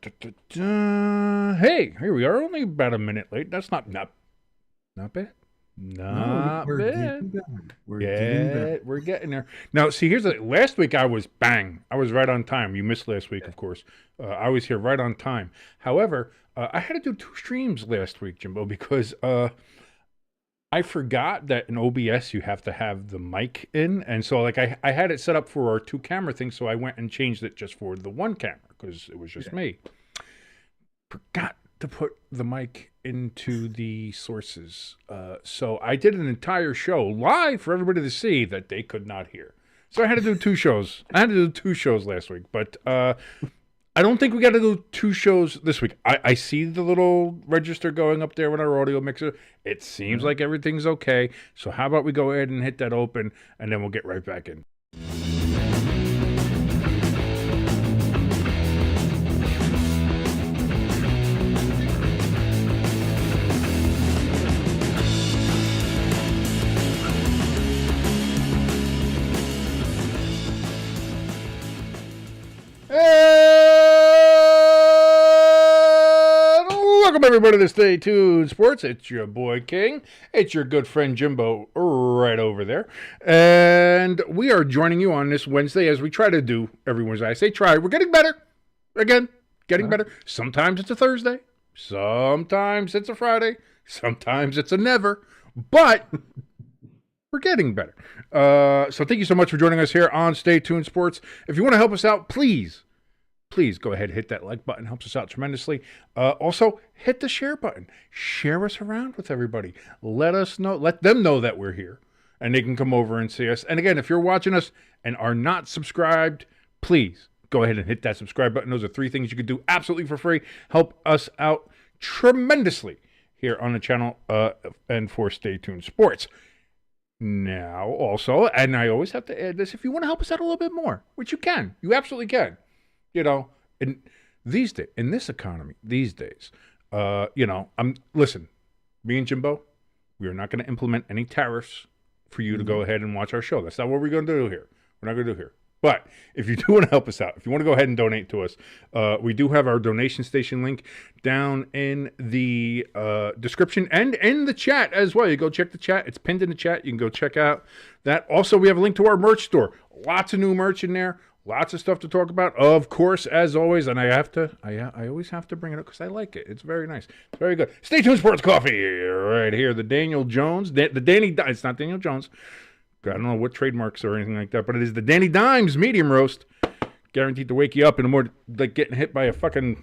Hey, here we are. Only about a minute late. That's not bad. No, Not we're bad. getting better. We're getting better. Yeah, we're getting there. Now, see, here's the last week I was bang. I was right on time. You missed last week, of course. I was here right on time. However, I had to do two streams last week, Jimbo, because I forgot that in OBS you have to have the mic in, and so like I had it set up for our two camera thing, so I went and changed it just for the one camera because it was just Yeah. me. Forgot to put the mic into the sources, so I did an entire show live for everybody to see that they could not hear. So I had to do two shows. I had to do two shows last week, but I don't think we got to do two shows this week. I see the little register going up there with our audio mixer. It seems Yeah. like everything's okay. So how about we go ahead and hit that open, and then we'll get right back in. And welcome everybody to Stay Tuned Sports. It's your boy King. It's your good friend Jimbo right over there. And we are joining you on this Wednesday as we try to do every Wednesday. I say try. We're getting better. Again, getting better. Sometimes it's a Thursday. Sometimes it's a Friday. Sometimes it's a never. But we're getting better. So thank you so much for joining us here on Stay Tuned Sports. If you want to help us out, please go ahead and hit that like button. Helps us out tremendously. Also, hit the share button. Share us around with everybody. Let them know that we're here and they can come over and see us. And again, if you're watching us and are not subscribed, please go ahead and hit that subscribe button. Those are three things you can do absolutely for free. Help us out tremendously here on the channel and for Stay Tuned Sports. Now, also, and I always have to add this, if you want to help us out a little bit more, which you can, you absolutely can. You know, in these days, in this economy, these days, listen, me and Jimbo, we are not going to implement any tariffs for you to go ahead and watch our show. That's not what we're going to do here. We're not going to do here. But if you do want to help us out, if you want to go ahead and donate to us, we do have our donation station link down in the description and in the chat as well. You go check the chat. It's pinned in the chat. You can go check out that. Also, we have a link to our merch store. Lots of new merch in there. Lots of stuff to talk about, of course, as always. And I always have to bring it up because I like it. It's very nice. It's very good. Stay Tuned Sports Coffee right here. The Daniel Jones, it's not Daniel Jones. I don't know what trademarks or anything like that, but it is the Danny Dimes medium roast. Guaranteed to wake you up in the morning, like getting hit by a fucking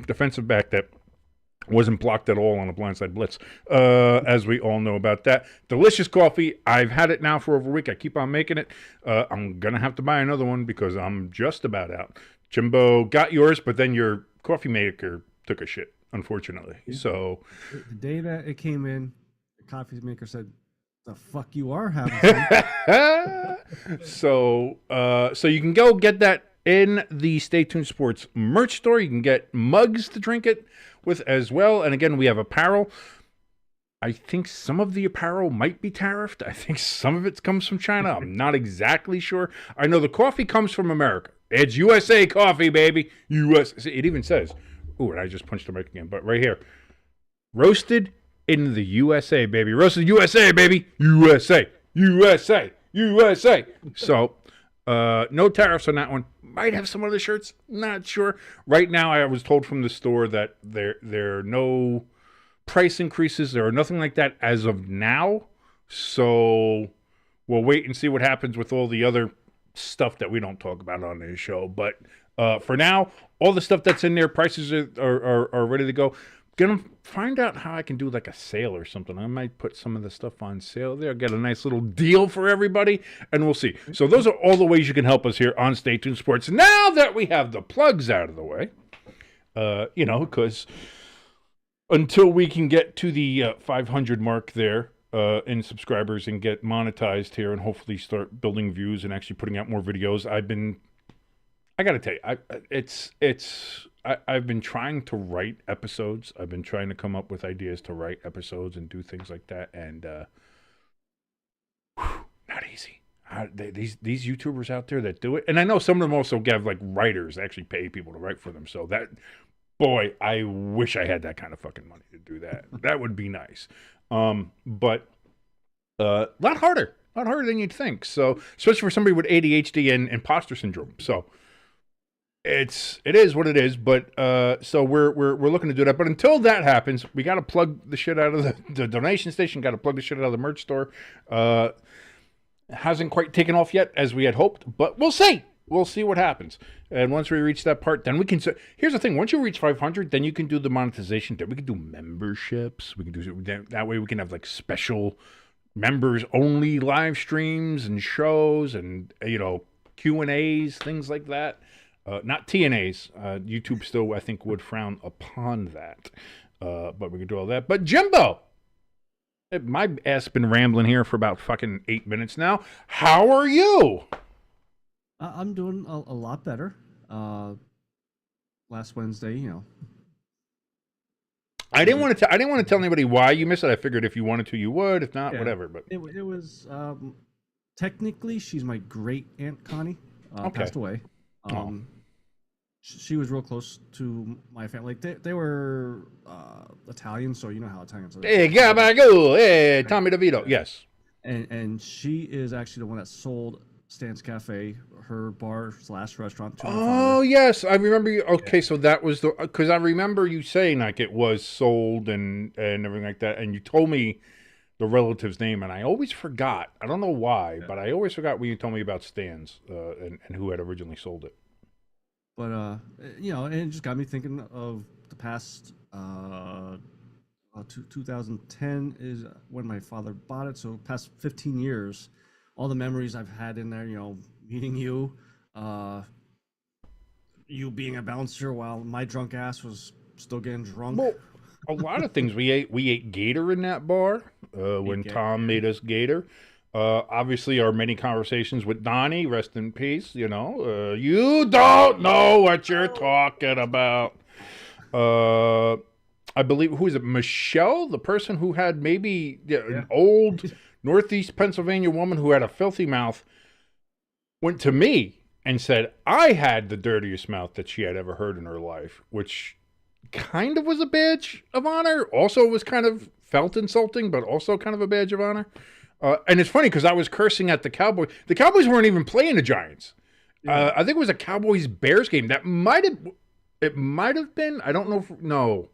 defensive back that wasn't blocked at all on a blindside blitz, as we all know about that. Delicious coffee. I've had it now for over a week. I keep on making it. I'm going to have to buy another one because I'm just about out. Jimbo got yours, but then your coffee maker took a shit, unfortunately. Yeah. So The day that it came in, the coffee maker said, "The fuck you are having?" so you can go get that in the Stay Tuned Sports merch store. You can get mugs to drink it with as well. And again, we have apparel. I think some of the apparel might be tariffed. I think some of it comes from China. I'm not exactly sure. I know the coffee comes from America. It's USA coffee, baby. US. It even says, ooh, and I just punched the mic again, but right here. Roasted in the USA, baby. Roasted USA, baby. USA. USA. USA. So, no tariffs on that one. Might have some other shirts. Not sure. Right now, I was told from the store that there are no price increases. There are nothing like that as of now. So, we'll wait and see what happens with all the other stuff that we don't talk about on this show. But for now, all the stuff that's in there, prices are ready to go. Gonna find out how I can do like a sale or something. I might put some of the stuff on sale there, get a nice little deal for everybody, and we'll see. So those are all the ways you can help us here on Stay Tuned Sports. Now that we have the plugs out of the way, because until we can get to the 500 mark there in subscribers and get monetized here and hopefully start building views and actually putting out more videos, I got to tell you, I've been trying to write episodes. I've been trying to come up with ideas to write episodes and do things like that. And not easy. These YouTubers out there that do it. And I know some of them also have like writers, actually pay people to write for them. So boy, I wish I had that kind of fucking money to do that. That would be nice. But a lot harder than you'd think. So, especially for somebody with ADHD and imposter syndrome. So, it is what it is. But so we're looking to do that. But until that happens, we got to plug the shit out of the donation station. Got to plug the shit out of the merch store. Hasn't quite taken off yet as we had hoped, but we'll see. We'll see what happens. And once we reach that part, then we can. Here's the thing: once you reach 500, then you can do the monetization. Then we can do memberships. We can do that way. We can have like special members only live streams and shows, and Q&As, things like that. Not TNAs. YouTube still, I think, would frown upon that. But we can do all that. But Jimbo, my ass has been rambling here for about fucking 8 minutes now. How are you? I'm doing a lot better. Last Wednesday, I didn't want to tell anybody why you missed it. I figured if you wanted to, you would. If not, whatever. But it was technically she's my great aunt Connie. Passed away. She was real close to my family. Like they were Italian, so you know how Italians are. Hey, gabagool, hey, Tommy DeVito. Yes. And she is actually the one that sold Stan's Cafe, her bar / restaurant. Oh yes, I remember you. Okay, so that was because I remember you saying like it was sold and everything like that, and you told me the relative's name, and I always forgot. I don't know why, but I always forgot when you told me about Stan's and who had originally sold it. But and it just got me thinking of the past. 2010 is when my father bought it, so past 15 years. All the memories I've had in there, meeting you, you being a bouncer while my drunk ass was still getting drunk. Well, a lot of things. We ate Gator in that bar when Tom made us Gator. Obviously, our many conversations with Donnie, rest in peace. You don't know what you're talking about. I believe, who is it? Michelle, the person who had maybe an old Northeast Pennsylvania woman who had a filthy mouth, went to me and said I had the dirtiest mouth that she had ever heard in her life, which kind of was a badge of honor. Also was kind of felt insulting, but also kind of a badge of honor. And it's funny because I was cursing at the Cowboys. The Cowboys weren't even playing the Giants. I think it was a Cowboys-Bears game. It might have been. I don't know. No,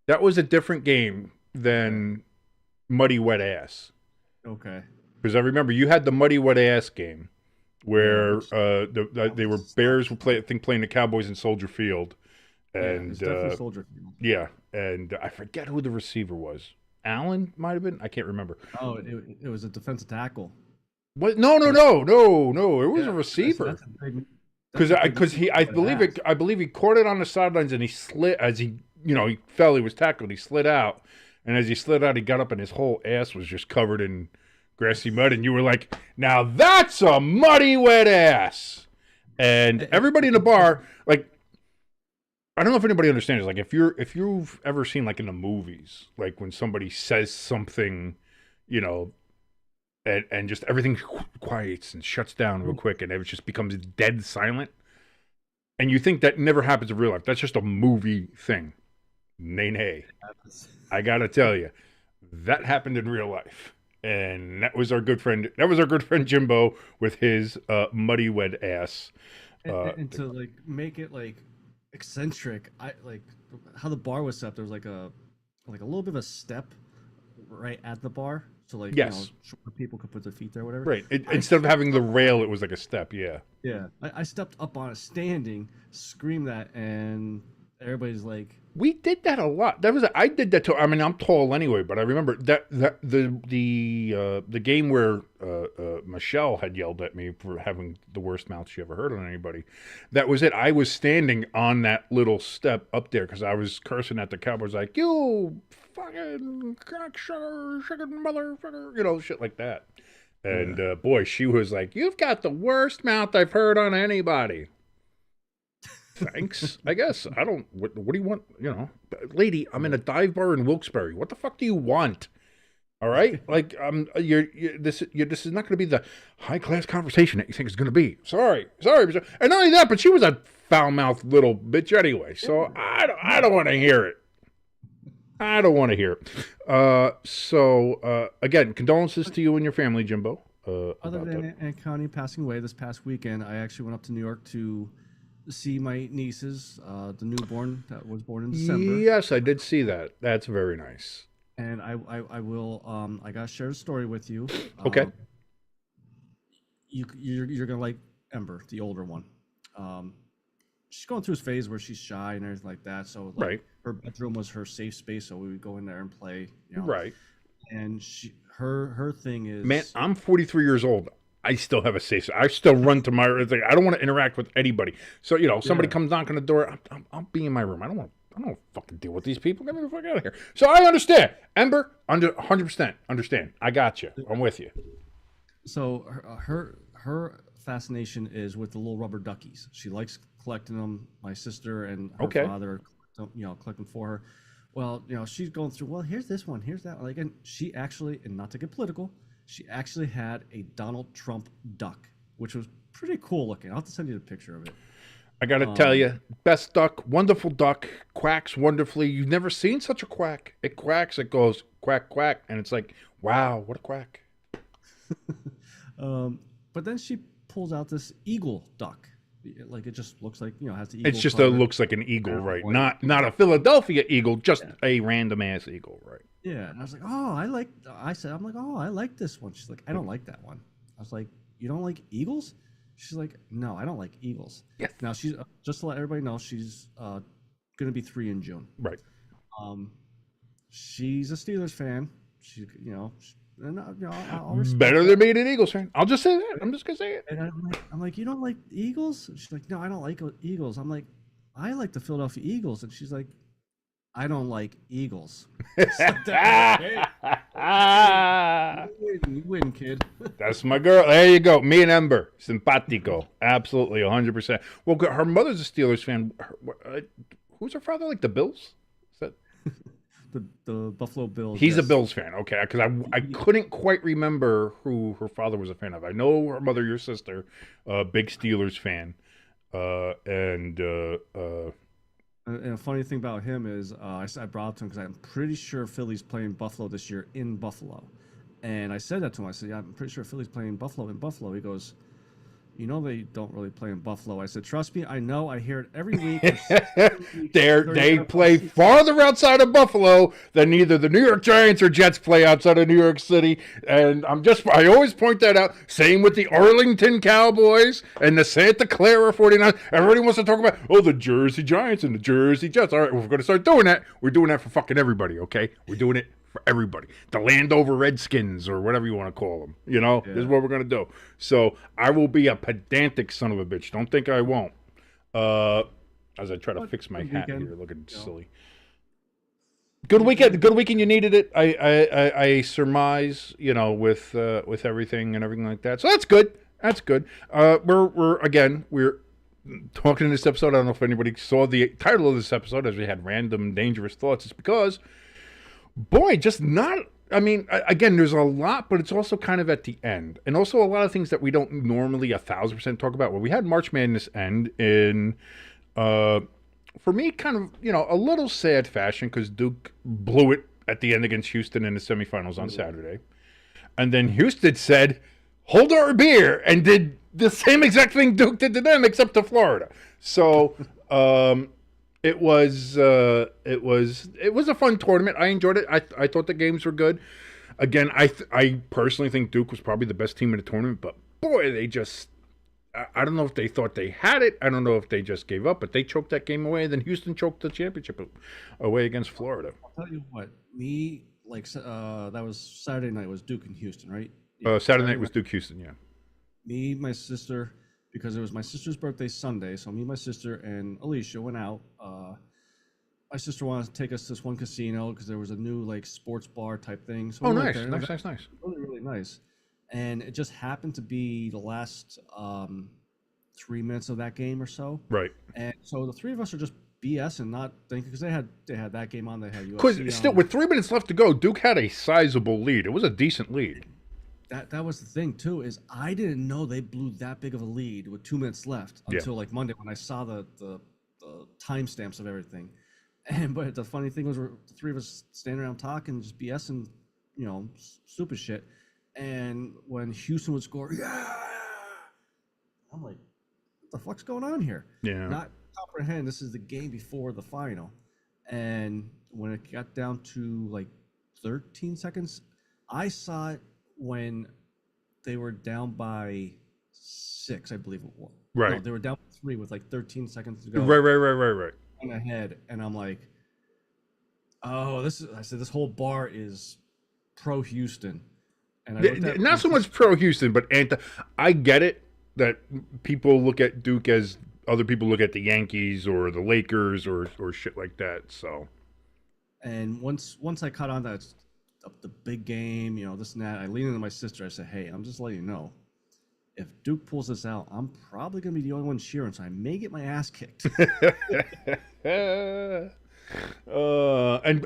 that was a different game than Muddy Wet Ass. Okay. Because I remember you had the Muddy Wet Ass game where they were Bears playing the Cowboys in Soldier Field. And it's definitely Soldier Field. Yeah, and I forget who the receiver was. Allen might have been. I can't remember. Oh, it was a defensive tackle. What? No. It was a receiver. Because I believe he caught it on the sidelines and he slid as he fell. He was tackled. He slid out, and as he slid out, he got up and his whole ass was just covered in grassy mud. And you were like, "Now that's a muddy wet ass." And everybody in the bar, like, I don't know if anybody understands. Like, if you've ever seen like in the movies, like when somebody says something, and just everything quiets and shuts down real quick, and it just becomes dead silent. And you think that never happens in real life. That's just a movie thing. Nay. I gotta tell you, that happened in real life. And that was our good friend Jimbo with his muddy wet ass. And to like make it like eccentric, I like how the bar was set up. There was like a little bit of a step right at the bar. So like people could put their feet there, or whatever. Right. Instead of having the rail, it was like a step. Yeah. Yeah. I stepped up on it standing, screamed that, and everybody's like, we did that a lot. I did that too. I mean, I'm tall anyway, but I remember that the game where Michelle had yelled at me for having the worst mouth she ever heard on anybody. That was it. I was standing on that little step up there because I was cursing at the Cowboys like, "You fucking cocksucker, motherfucker," shit like that. And boy, she was like, "You've got the worst mouth I've heard on anybody." Thanks, I guess. I don't. What do you want? Lady, I'm in a dive bar in Wilkes-Barre. What the fuck do you want? All right, like this is not going to be the high class conversation that you think it's going to be. Sorry, and not only that, but she was a foul mouthed little bitch anyway. So I don't want to hear it. I don't want to hear it. Again, condolences to you and your family, Jimbo. Other than Aunt Connie passing away this past weekend, I actually went up to New York to see my nieces, the newborn that was born in December. Yes, I did see that. That's very nice. And I will I gotta share a story with you. Okay. You're gonna like Ember, the older one. She's going through this phase where she's shy and everything like that. So like, right, her bedroom was her safe space, so we would go in there and play. Right. And her thing is, man, I'm 43 years old. I still have a safe. I still run to my. I don't want to interact with anybody. So somebody comes knocking on the door. I'll be in my room. I don't want to fucking deal with these people. Get me the fuck out of here. So I understand, Ember. 100% understand. I got you. I'm with you. So her fascination is with the little rubber duckies. She likes collecting them. My sister and her father, collect them for her. Well, she's going through. Well, here's this one. Here's that. Like, and she actually, and not to get political, she actually had a Donald Trump duck, which was pretty cool looking. I'll have to send you the picture of it. I got to tell you, best duck, wonderful duck, quacks wonderfully. You've never seen such a quack. It quacks, it goes quack, quack, and it's like, wow, what a quack. But then she pulls out this eagle duck. Like, it just looks like, has the eagle. It's just looks like an eagle, right? Not a Philadelphia eagle, just a random ass eagle, right? Yeah, and I was like, I'm like, oh, I like this one. She's like, I don't like that one. I was like, you don't like eagles? She's like, no, I don't like eagles. Yes. Now she's just to let everybody know, she's gonna be 3 in June. Right. She's a Steelers fan. She, I'll better than being an Eagles fan. I'll just say that. I'm just gonna say it. And I'm like, you don't like Eagles? She's like, no, I don't like Eagles. I'm like, I like the Philadelphia Eagles, and she's like, I don't like Eagles. You win, kid. That's my girl. There you go. Me and Ember. Simpatico. Absolutely, 100%. Well, her mother's a Steelers fan. Who's her father? Like the Bills? Is that the Buffalo Bills? He's a Bills fan. Okay, because I couldn't quite remember who her father was a fan of. I know her mother, your sister, big Steelers fan, and a funny thing about him is I brought up to him because I'm pretty sure Philly's playing Buffalo this year in Buffalo. And I said that to him. I said, yeah, I'm pretty sure Philly's playing Buffalo in Buffalo. He goes, they don't really play in Buffalo. I said, trust me, I know. I hear it every week. They play farther outside of Buffalo than either the New York Giants or Jets play outside of New York City. And I always point that out. Same with the Arlington Cowboys and the Santa Clara 49ers. Everybody wants to talk about, the Jersey Giants and the Jersey Jets. All right, we're going to start doing that. We're doing that for fucking everybody, okay? We're doing it for everybody. The Landover Redskins or whatever you want to call them. This is what we're going to do. So I will be a pedantic son of a bitch. Don't think I won't. As I try to fix my hat here, looking silly. Good weekend. Good weekend. You needed it. I surmise, with everything and everything like that. So that's good. That's good. We're talking in this episode. I don't know if anybody saw the title of this episode, as we had random dangerous thoughts. It's because, boy, just not. I mean, again, there's a lot, but it's also kind of at the end. And also a lot of things that we don't normally 1,000% talk about. Well, we had March Madness end in, for me, kind of, a little sad fashion because Duke blew it at the end against Houston in the semifinals on Saturday. And then Houston said, hold our beer, and did the same exact thing Duke did to them, except to Florida. So, It was a fun tournament. I enjoyed it. I thought the games were good. Again, I personally think Duke was probably the best team in the tournament, but boy, they just, I don't know if they thought they had it. I don't know if they just gave up, but they choked that game away, and then Houston choked the championship away against Florida. I'll tell you what, that was Saturday night was Duke and Houston, right? Saturday night was Duke Houston, yeah. Me, my sister, because it was my sister's birthday Sunday, so me, my sister, and Alicia went out. My sister wanted to take us to this one casino because there was a new sports bar type thing. So nice. Really, really nice. And it just happened to be the last 3 minutes of that game or so. Right. And so the three of us are just BS and not thinking because they had that game on. They had Because UFC still, on. with 3 minutes left to go, Duke had a sizable lead. It was a decent lead. That was the thing too, is I didn't know they blew that big of a lead with 2 minutes left until like Monday when I saw the timestamps of everything. But the funny thing was, the three of us standing around talking, just BSing, stupid shit. And when Houston would score, I'm like, what the fuck's going on here? Yeah. Not comprehend this is the game before the final. And when it got down to like 13 seconds, I saw it when they were down by 6, I believe it was. Right. No, they were down by 3 with like 13 seconds to go. Right. On ahead, and I'm like, oh, I said this whole bar is pro Houston. And not so much pro Houston, but I get it that people look at Duke as other people look at the Yankees or the Lakers or shit like that. So, and once I caught on that the big game, this and that, I leaned into my sister. I said, hey, I'm just letting you know, if Duke pulls this out, I'm probably gonna be the only one cheering, so I may get my ass kicked. And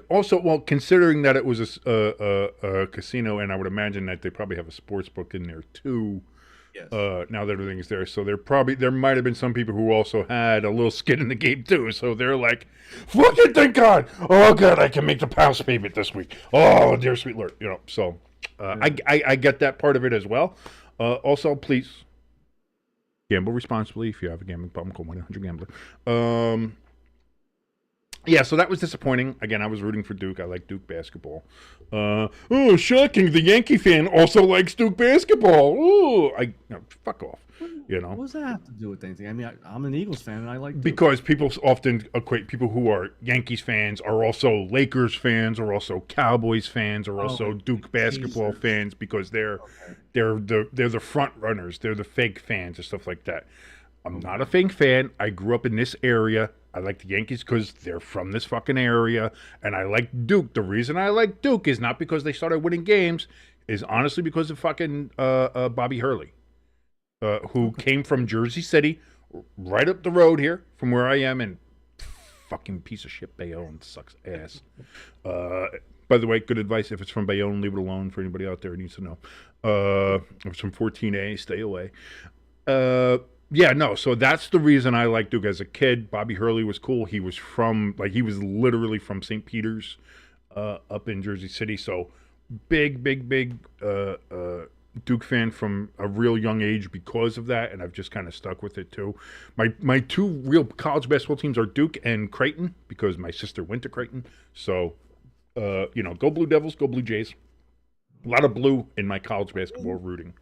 also, well, considering that it was a casino, and I would imagine that they probably have a sports book in there too. Yes. Now that everything's there, so there might have been some people who also had a little skin in the game too. So they're like, "Fucking thank God! Oh God, I can make the house payment this week. Oh dear sweet Lord, So I get that part of it as well. Also, please gamble responsibly. If you have a gambling problem, call 1-800-GAMBLER. Yeah, so that was disappointing. Again, I was rooting for Duke. I like Duke basketball. Oh, shocking! The Yankee fan also likes Duke basketball. Ooh, fuck off. What does that have to do with anything? I mean, I'm an Eagles fan, and I like Duke. Because people often equate people who are Yankees fans are also Lakers fans, or also Cowboys fans, or also Duke basketball fans because they're the front runners. They're the fake fans and stuff like that. I'm not a fake fan. I grew up in this area. I like the Yankees because they're from this fucking area, and I like Duke. The reason I like Duke is not because they started winning games, is honestly because of fucking Bobby Hurley, who came from Jersey City, right up the road here from where I am, and fucking piece of shit Bayonne sucks ass. By the way, good advice: if it's from Bayonne, leave it alone. For anybody out there who needs to know, if it's from 14A, stay away. Yeah, no, so that's the reason I liked Duke as a kid. Bobby Hurley was cool. He was literally from St. Peter's, up in Jersey City. So big Duke fan from a real young age because of that, and I've just kind of stuck with it too. My two real college basketball teams are Duke and Creighton because my sister went to Creighton. So, go Blue Devils, go Blue Jays. A lot of blue in my college basketball rooting.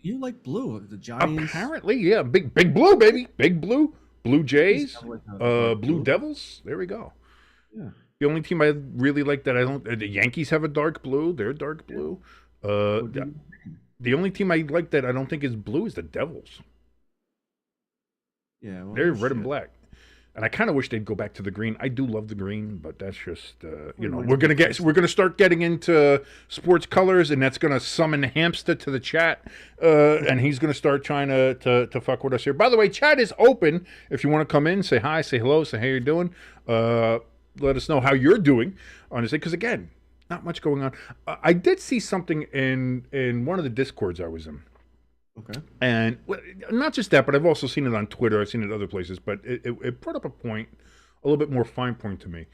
You like blue, the Giants? Apparently, yeah. Big blue, baby. Big blue. Blue Jays. Blue Devils. There we go. Yeah. The only team I really like that the Yankees have a dark blue. They're dark blue. The only team I like that I don't think is blue is the Devils. Yeah. Well, they're red and black. And I kind of wish they'd go back to the green. I do love the green, but that's just we're gonna start getting into sports colors, and that's gonna summon Hamster to the chat, and he's gonna start trying to fuck with us here. By the way, chat is open. If you want to come in, say hi, say hello, say how you're doing. Let us know how you're doing, honestly, because again, not much going on. I did see something in one of the Discords I was in. Okay. And not just that, but I've also seen it on Twitter. I've seen it other places, but it brought up a point, a little bit more fine point to me.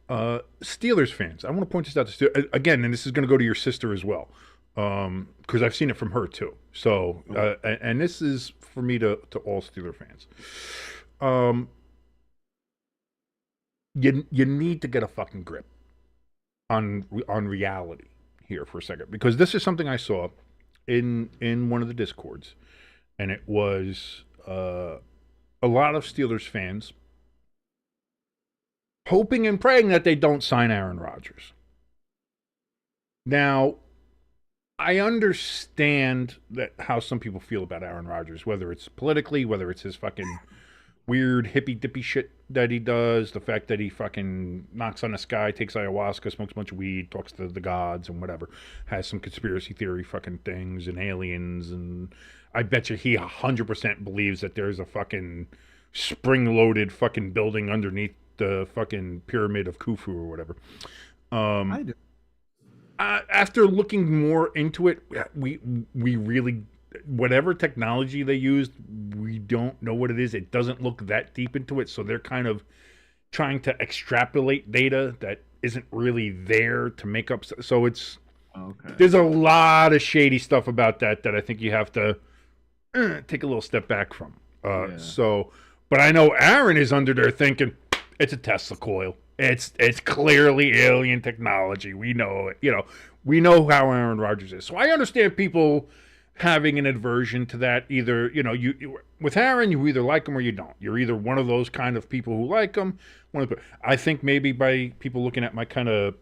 Steelers fans, I want to point this out to again, and this is going to go to your sister as well, because I've seen it from her too. So, and this is for me to all Steeler fans. You need to get a fucking grip on reality here for a second, because this is something I saw in one of the Discords, and it was a lot of Steelers fans hoping and praying that they don't sign Aaron Rodgers. Now, I understand that how some people feel about Aaron Rodgers, whether it's politically, whether it's his fucking weird hippy dippy shit that he does, the fact that he fucking knocks on the sky, takes ayahuasca, smokes a bunch of weed, talks to the gods and whatever, has some conspiracy theory fucking things and aliens, and I bet you he 100% believes that there's a fucking spring-loaded fucking building underneath the fucking pyramid of Khufu or whatever. I do. After looking more into it, we really, whatever technology they used, we don't know what it is. It doesn't look that deep into it, so they're kind of trying to extrapolate data that isn't really there to make up. So it's there's a lot of shady stuff about that I think you have to take a little step back from. So, but I know Aaron is under there thinking it's a Tesla coil. It's clearly alien technology. We know it. You know, we know how Aaron Rodgers is. So I understand people having an aversion to that. Either, you know, you with Aaron, you either like him or you don't. You're either one of those kind of people who like him. I think maybe by people looking at my kind of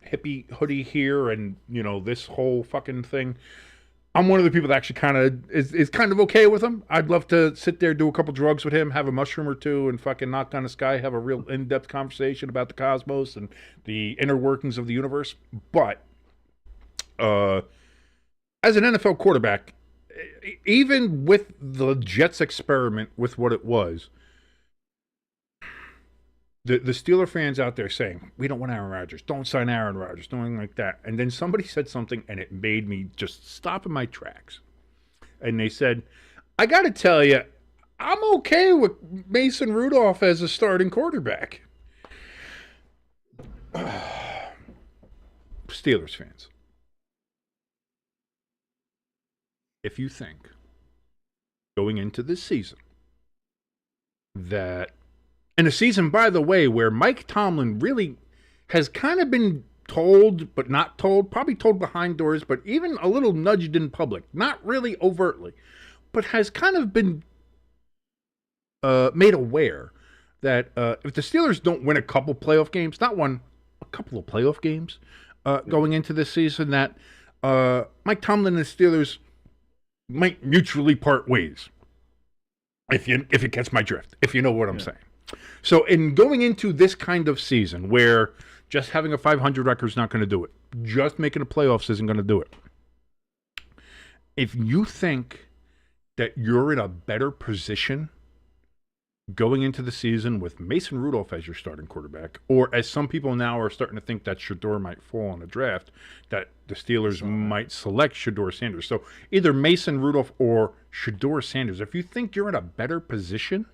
hippie hoodie here and, you know, this whole fucking thing, I'm one of the people that actually kind of is kind of okay with him. I'd love to sit there, do a couple drugs with him, have a mushroom or two, and fucking knock down the sky, have a real in-depth conversation about the cosmos and the inner workings of the universe. But as an NFL quarterback, even with the Jets experiment with what it was, the Steeler fans out there saying, we don't want Aaron Rodgers, don't sign Aaron Rodgers, nothing like that. And then somebody said something and it made me just stop in my tracks. And they said, I got to tell you, I'm okay with Mason Rudolph as a starting quarterback. Steelers fans, if you think going into this season that, and a season, by the way, where Mike Tomlin really has kind of been told, but not told, probably told behind doors, but even a little nudged in public, not really overtly, but has kind of been made aware that if the Steelers don't win a couple playoff games, not one, a couple of playoff games going into this season, that Mike Tomlin and the Steelers might mutually part ways. If you catch my drift, if you know what I'm saying. So in going into this kind of season where just having a 500 record is not going to do it, just making the playoffs isn't going to do it. If you think that you're in a better position going into the season with Mason Rudolph as your starting quarterback, or as some people now are starting to think that Shedeur might fall in the draft, that the Steelers might select Shedeur Sanders. So either Mason Rudolph or Shedeur Sanders. If you think you're in a better position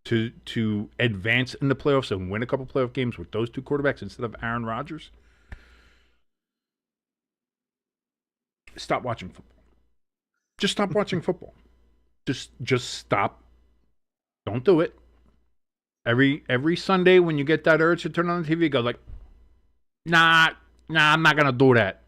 to advance in the playoffs and win a couple playoff games with those two quarterbacks instead of Aaron Rodgers, stop watching football. Just stop watching football. Just stop. Don't do it. Every Sunday when you get that urge to turn on the TV, go like, nah, I'm not gonna do that.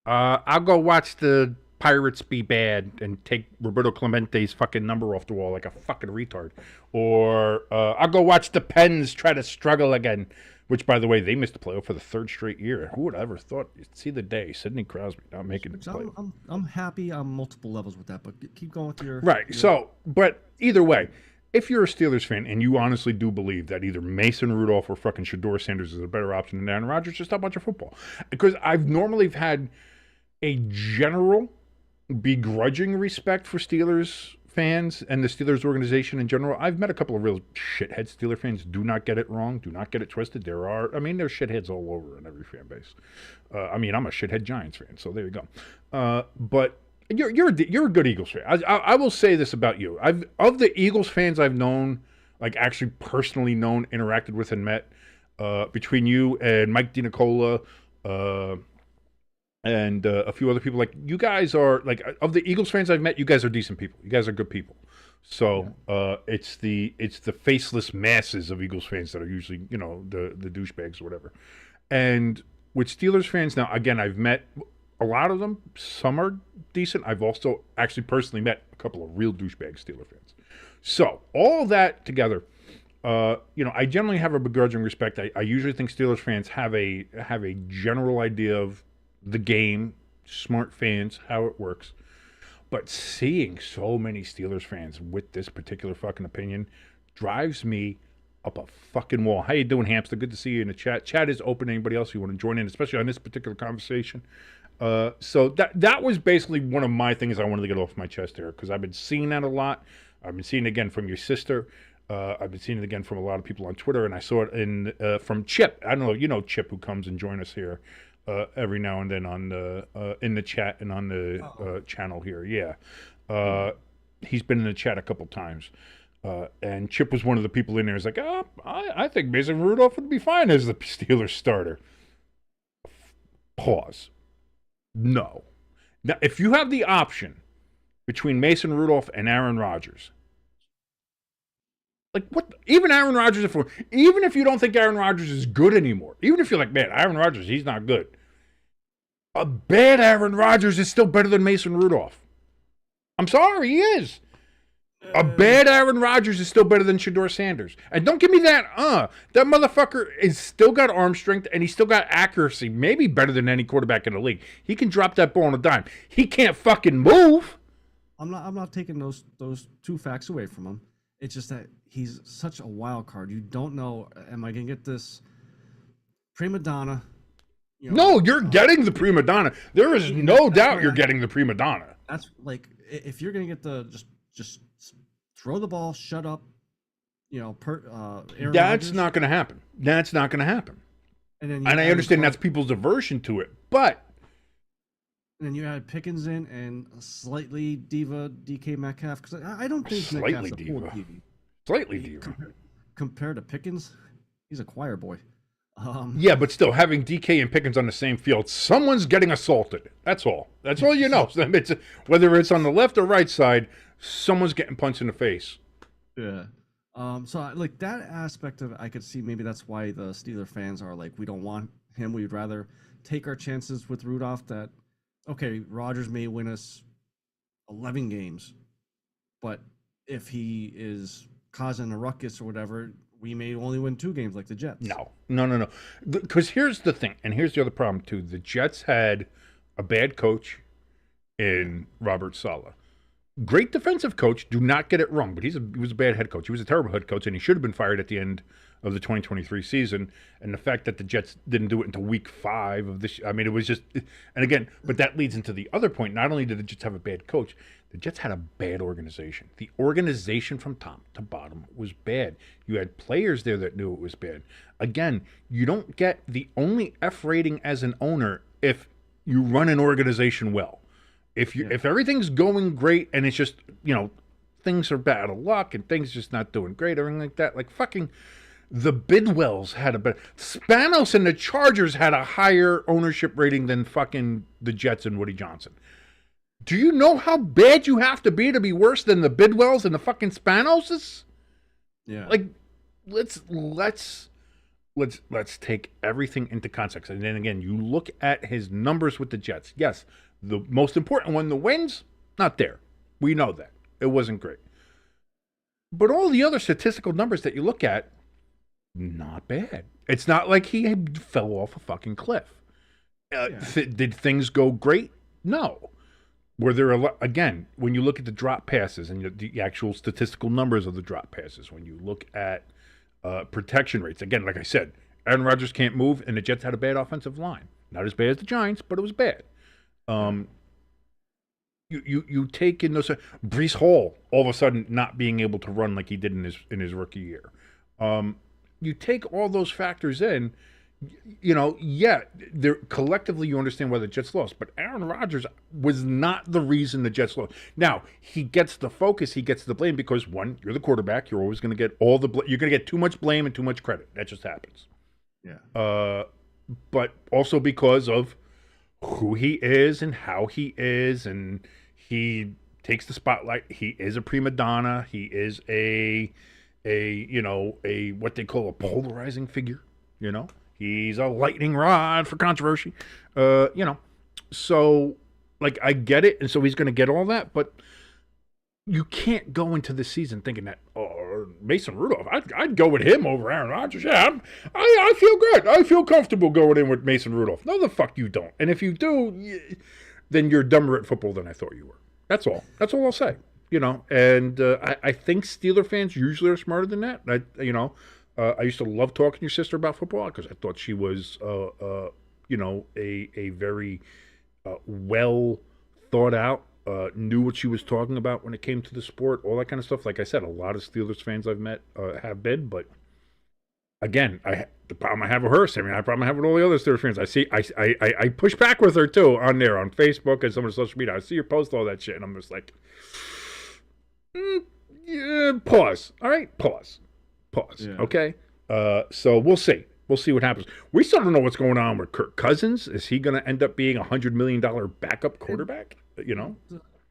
I'll go watch the Pirates be bad and take Roberto Clemente's fucking number off the wall like a fucking retard. Or I'll go watch the Pens try to struggle again, which, by the way, they missed the playoff for the third straight year. Who would have ever thought? See the day. Sidney Crosby not making the playoff. I'm happy on multiple levels with that, but keep going with your... Right. So, but either way, if you're a Steelers fan and you honestly do believe that either Mason Rudolph or fucking Shedeur Sanders is a better option than Aaron Rodgers, just stop watching football. Because I've normally had a general begrudging respect for Steelers fans and the Steelers organization in general. I've met a couple of real shithead Steeler fans. Do not get it wrong. Do not get it twisted. There's shitheads all over in every fan base. I'm a shithead Giants fan, so there you go. But you're a good Eagles fan. I will say this about you. Of the Eagles fans I've known, like actually personally known, interacted with and met, between you and Mike DiNicola, and a few other people, like, you guys are, like, of the Eagles fans I've met, you guys are decent people. You guys are good people. So it's the faceless masses of Eagles fans that are usually, you know, the douchebags or whatever. And with Steelers fans now, again, I've met a lot of them. Some are decent. I've also actually personally met a couple of real douchebag Steeler fans. So all that together, I generally have a begrudging respect. I usually think Steelers fans have a general idea of the game, smart fans, how it works. But seeing so many Steelers fans with this particular fucking opinion drives me up a fucking wall. How you doing, Hamster? Good to see you in the chat. Chat is open to anybody else who want to join in, especially on this particular conversation. So that was basically one of my things I wanted to get off my chest there, because I've been seeing that a lot. I've been seeing it again from your sister. I've been seeing it again from a lot of people on Twitter, and I saw it in from Chip. I don't know, you know Chip, who comes and joins us here every now and then on the in the chat and on the channel here. Yeah, he's been in the chat a couple times, and Chip was one of the people in there. He's like, oh, I think Mason Rudolph would be fine as the Steelers starter. Pause. No. Now, if you have the option between Mason Rudolph and Aaron Rodgers. Like, what? Even Aaron Rodgers, even if you don't think Aaron Rodgers is good anymore, even if you're like, man, Aaron Rodgers, he's not good. A bad Aaron Rodgers is still better than Mason Rudolph. I'm sorry, he is. A bad Aaron Rodgers is still better than Shedeur Sanders. And don't give me that, that motherfucker is still got arm strength and he's still got accuracy, maybe better than any quarterback in the league. He can drop that ball on a dime. He can't fucking move. I'm not taking those two facts away from him. It's just that he's such a wild card. You don't know, am I going to get this prima donna? You know, no, you're getting the prima donna. There is no doubt you're getting the prima donna. That's like, if you're going to get the, just throw the ball, shut up, you know, Aaron that's Rodgers. Not going to happen. That's not going to happen. And I understand that's people's aversion to it, but. And then you add Pickens in and a slightly diva DK Metcalf, because I don't think slightly Metcalf's diva. Slightly diva. Compared to Pickens, he's a choir boy. Yeah, but still, having DK and Pickens on the same field, someone's getting assaulted. That's all. That's all you know. Whether it's on the left or right side, someone's getting punched in the face. Yeah. So like that aspect of it, I could see maybe that's why the Steeler fans are like, we don't want him. We'd rather take our chances with Rudolph. That okay, Rodgers may win us 11 games, but if he is causing a ruckus or whatever, we may only win 2 games like the Jets. No. Because here's the thing, and here's the other problem too. The Jets had a bad coach in Robert Saleh. Great defensive coach, do not get it wrong, but he was a bad head coach. He was a terrible head coach, and he should have been fired at the end of the 2023 season. And the fact that the Jets didn't do it until week 5 of this, I mean, it was just, and again, but that leads into the other point. Not only did the Jets have a bad coach, the Jets had a bad organization. The organization from top to bottom was bad. You had players there that knew it was bad. Again, you don't get the only F rating as an owner if you run an organization well. If everything's going great and it's just, you know, things are bad of luck and things just not doing great or anything like that, like fucking the Bidwells had a better, Spanos and the Chargers had a higher ownership rating than fucking the Jets and Woody Johnson. Do you know how bad you have to be worse than the Bidwells and the fucking Spanoses? Yeah. Like, let's take everything into context. And then again, you look at his numbers with the Jets. Yes, the most important one, the wins, not there. We know that. It wasn't great. But all the other statistical numbers that you look at, not bad. It's not like he fell off a fucking cliff. Did things go great? No. Were there again, when you look at the drop passes and the actual statistical numbers of the drop passes, when you look at protection rates, again, like I said, Aaron Rodgers can't move, and the Jets had a bad offensive line. Not as bad as the Giants, but it was bad. You take in those Breece Hall all of a sudden not being able to run like he did in his rookie year. You take all those factors in. You know, collectively you understand why the Jets lost, but Aaron Rodgers was not the reason the Jets lost. Now, he gets the focus, he gets the blame because, one, you're the quarterback, you're always going to get all the you're going to get too much blame and too much credit. That just happens. Yeah. But also because of who he is and how he is, and he takes the spotlight. He is a prima donna. He is a what they call a polarizing figure, you know? He's a lightning rod for controversy, So, like, I get it, and so he's going to get all that, but you can't go into the season thinking that, Mason Rudolph, I'd go with him over Aaron Rodgers. Yeah, I feel good. I feel comfortable going in with Mason Rudolph. No, the fuck you don't. And if you do, then you're dumber at football than I thought you were. That's all. That's all I'll say. You know, and I think Steeler fans usually are smarter than that. I used to love talking to your sister about football because I thought she was, a very well thought out knew what she was talking about when it came to the sport, all that kind of stuff. Like I said, a lot of Steelers fans I've met have been, but again, the problem I have with her, I mean, I problem I have with all the other Steelers fans. I push back with her too on Facebook and some of the social media. I see her post all that shit, and I'm just like, yeah, pause. All right, pause. Yeah. Okay. So we'll see. We'll see what happens. We still don't know what's going on with Kirk Cousins. Is he going to end up being $100 million backup quarterback? You know,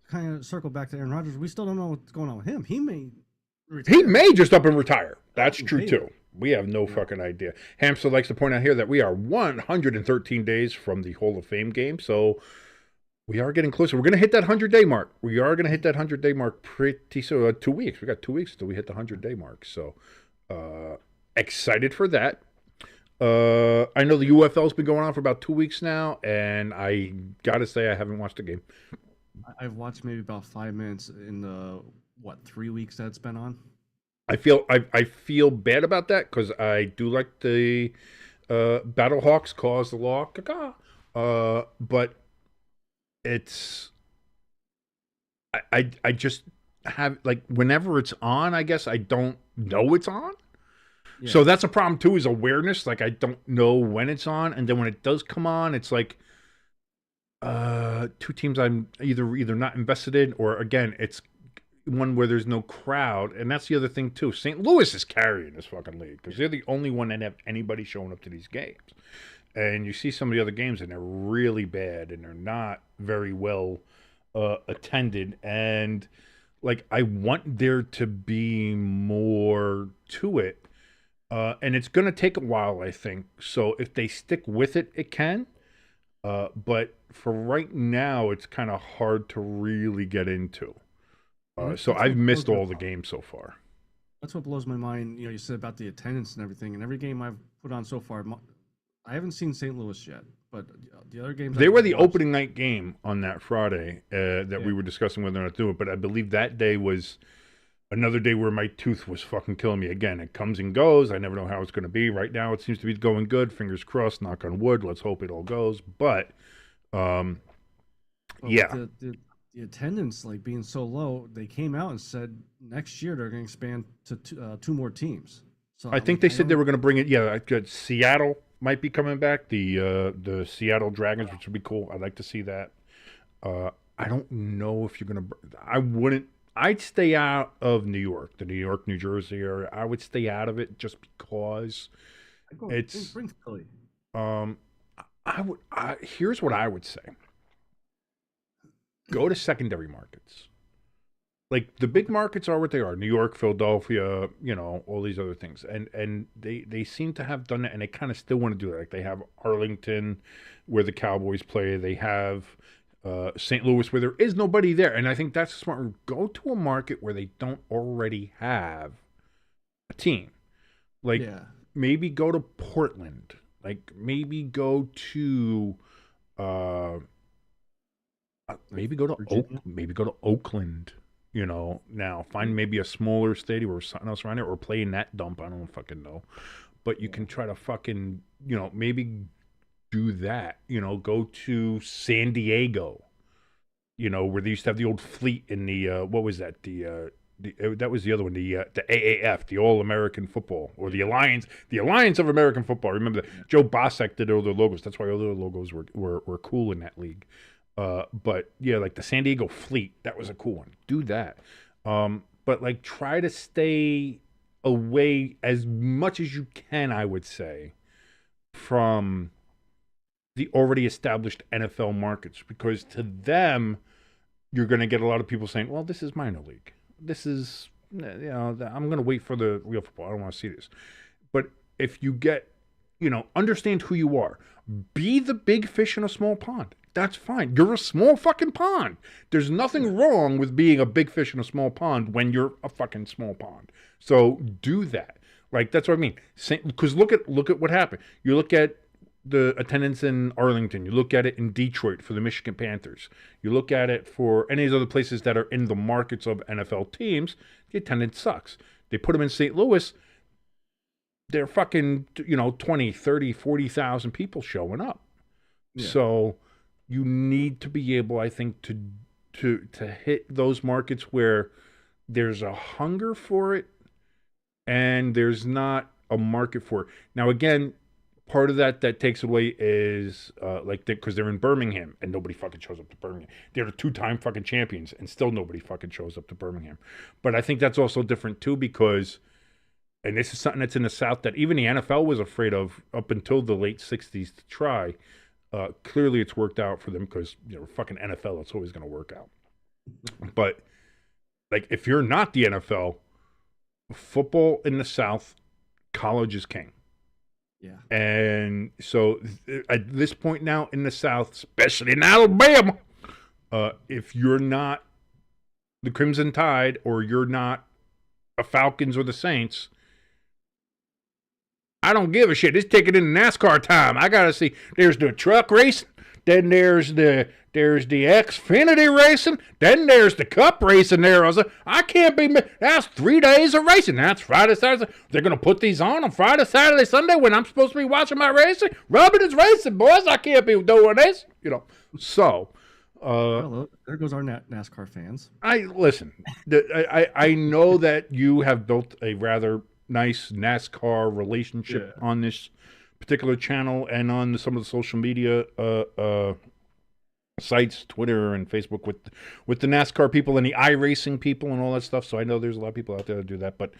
kind of circle back to Aaron Rodgers. We still don't know what's going on with him. He may just up and retire. That's true too. We have no fucking idea. Hamster likes to point out here that we are 113 days from the Hall of Fame game, so we are getting closer. We're going to hit that 100-day mark. We are going to hit that 100-day mark pretty soon. 2 weeks. We got 2 weeks until we hit the 100-day mark. So excited for that. I know the UFL's been going on for about 2 weeks now, and I got to say I haven't watched a game. I've watched maybe about 5 minutes in the, 3 weeks that it's been on? I feel bad about that because I do like the Battlehawks cause the law, but it's I just have like whenever it's on, I guess I don't know it's on. Yeah. So that's a problem too, is awareness. Like I don't know when it's on, and then when it does come on, it's like two teams I'm either not invested in, or again, it's one where there's no crowd, and that's the other thing too. St. Louis is carrying this fucking league because they're the only one that have anybody showing up to these games. And you see some of the other games, and they're really bad, and they're not very well attended. And like, I want there to be more to it, and it's going to take a while, I think. So if they stick with it, it can. But for right now, it's kind of hard to really get into. So I've missed all the games so far. That's what blows my mind. You said about the attendance and everything, and every game I've put on so far, I haven't seen St. Louis yet, but the other games... They were the opening night game on that Friday that we were discussing whether or not to do it, but I believe that day was another day where my tooth was fucking killing me. Again, it comes and goes. I never know how it's going to be. Right now, it seems to be going good. Fingers crossed, knock on wood. Let's hope it all goes. But, yeah. The attendance being so low, they came out and said next year they're going to expand to two more teams. So I think they said they were going to bring it. Yeah, Seattle might be coming back. The Seattle Dragons, which would be cool. I'd like to see that. I don't know if you're going to. I wouldn't. I'd stay out of New York, the New York, New Jersey area. I would stay out of it just because it's. Here's what I would say. Go to secondary markets. Like the big markets are what they are. New York, Philadelphia, all these other things. And they seem to have done that, and they kind of still want to do that. Like they have Arlington where the Cowboys play. They have St. Louis where there is nobody there. And I think that's smart. Go to a market where they don't already have a team. Like maybe go to Portland. Like maybe go to maybe go to Oakland, now find maybe a smaller stadium or something else around there, or play in that dump. I don't fucking know, but you can try to fucking, maybe do that, go to San Diego, where they used to have the old fleet in the, what was that? That was the other one, the AAF, the All American Football, or the Alliance of American Football. Remember that Joe Bossack did all their logos. That's why all their logos were cool in that league. But yeah, like the San Diego Fleet, that was a cool one. Do that. But try to stay away as much as you can, I would say, from the already established NFL markets, because to them, you're going to get a lot of people saying, well, this is minor league. This is, I'm going to wait for the real football. I don't want to see this. But if you get, understand who you are. Be the big fish in a small pond. That's fine. You're a small fucking pond. There's nothing wrong with being a big fish in a small pond when you're a fucking small pond. So do that. That's what I mean. Because look at what happened. You look at the attendance in Arlington. You look at it in Detroit for the Michigan Panthers. You look at it for any of these other places that are in the markets of NFL teams. The attendance sucks. They put them in St. Louis. They're fucking, 20, 30, 40,000 people showing up. Yeah. So you need to be able, I think, to to hit those markets where there's a hunger for it and there's not a market for it. Now, again, part of that takes away is because they're in Birmingham and nobody fucking shows up to Birmingham. They're the 2-time fucking champions and still nobody fucking shows up to Birmingham. But I think that's also different too because, and this is something that's in the South that even the NFL was afraid of up until the late 60s to try. Clearly it's worked out for them because, fucking NFL, it's always going to work out. But like if you're not the NFL, football in the South, college is king. Yeah. And so at this point now in the South, especially in Alabama, if you're not the Crimson Tide or you're not a Falcons or the Saints, I don't give a shit. It's taking in NASCAR time. I gotta see. There's the truck racing. Then there's the Xfinity racing. Then there's the Cup racing there. I can't be. That's 3 days of racing. That's Friday, Saturday. They're gonna put these on Friday, Saturday, Sunday when I'm supposed to be watching my racing. Robert is racing, boys. I can't be doing this. So. Well, there goes our NASCAR fans. I know that you have built a rather nice NASCAR relationship on this particular channel and on some of the social media sites, Twitter and Facebook with the NASCAR people and the iRacing people and all that stuff. So I know there's a lot of people out there that do that, but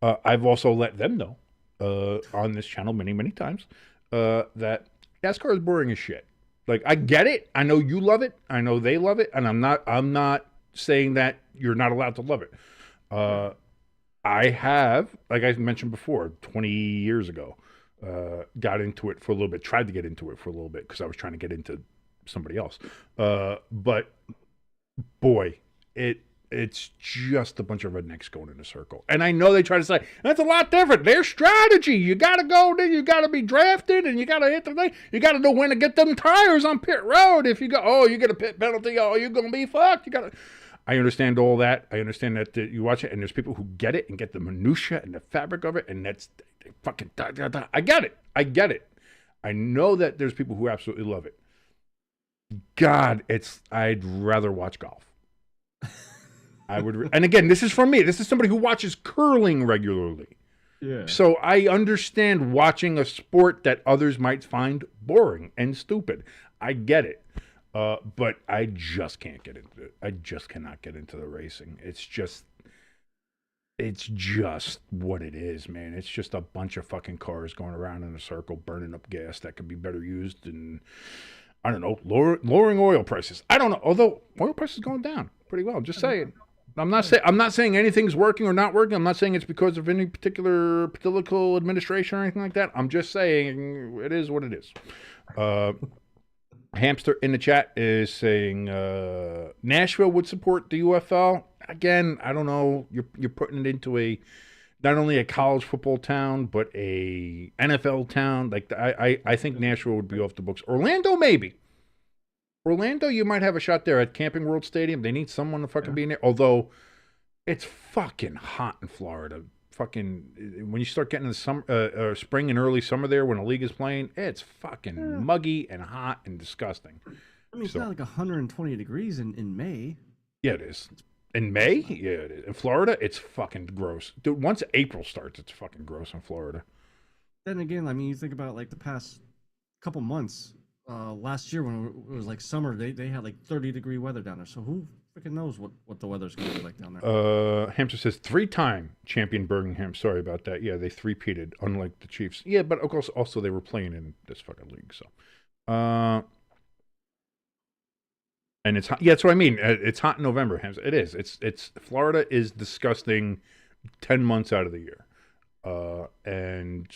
I've also let them know on this channel many, many times that NASCAR is boring as shit. Like, I get it. I know you love it. I know they love it. And I'm not saying that you're not allowed to love it. I have, like I mentioned before, 20 years ago, got into it for a little bit, tried to get into it for a little bit because I was trying to get into somebody else. But boy, it's just a bunch of rednecks going in a circle. And I know they try to say, that's a lot different. Their strategy. You got to go there. You got to be drafted and you got to hit the thing. You got to know when to get them tires on pit road. If you go, you get a pit penalty. You're going to be fucked. You got to. I understand all that. I understand that you watch it and there's people who get it and get the minutia and the fabric of it. And that's fucking I get it. I know that there's people who absolutely love it. God, I'd rather watch golf. I would, and again, this is from me. This is somebody who watches curling regularly. Yeah. So I understand watching a sport that others might find boring and stupid. I get it. But I just can't get into it. I just cannot get into the racing. It's just what it is, man. It's just a bunch of fucking cars going around in a circle, burning up gas that could be better used in, I don't know, lowering oil prices. I don't know. Although oil prices going down pretty well. Just saying. I'm not saying anything's working or not working. I'm not saying it's because of any particular political administration or anything like that. I'm just saying it is what it is. Hamster in the chat is saying Nashville would support the UFL. Again, I don't know. You're putting it into not only a college football town, but a NFL town. Like I think Nashville would be off the books. Orlando, maybe. Orlando, you might have a shot there at Camping World Stadium. They need someone to fucking be in there. Although it's fucking hot in Florida. Fucking when you start getting the spring and early summer there when the league is playing, it's fucking muggy and hot and disgusting. I mean, it's not like 120 degrees in May. Yeah, it is. In May? Yeah, it is. In Florida, it's fucking gross. Dude, once April starts, it's fucking gross in Florida. Then again, I mean, you think about like the past couple months. Last year when it was like summer, they had like 30-degree weather down there. So who freaking knows what the weather's going to be like down there? Hamster says 3-time champion Birmingham. Sorry about that. Yeah, they three-peated, unlike the Chiefs. Yeah, but of course also they were playing in this fucking league. So, and it's hot. Yeah, that's what I mean. It's hot in November. Hamster. It is. It's Florida is disgusting 10 months out of the year. And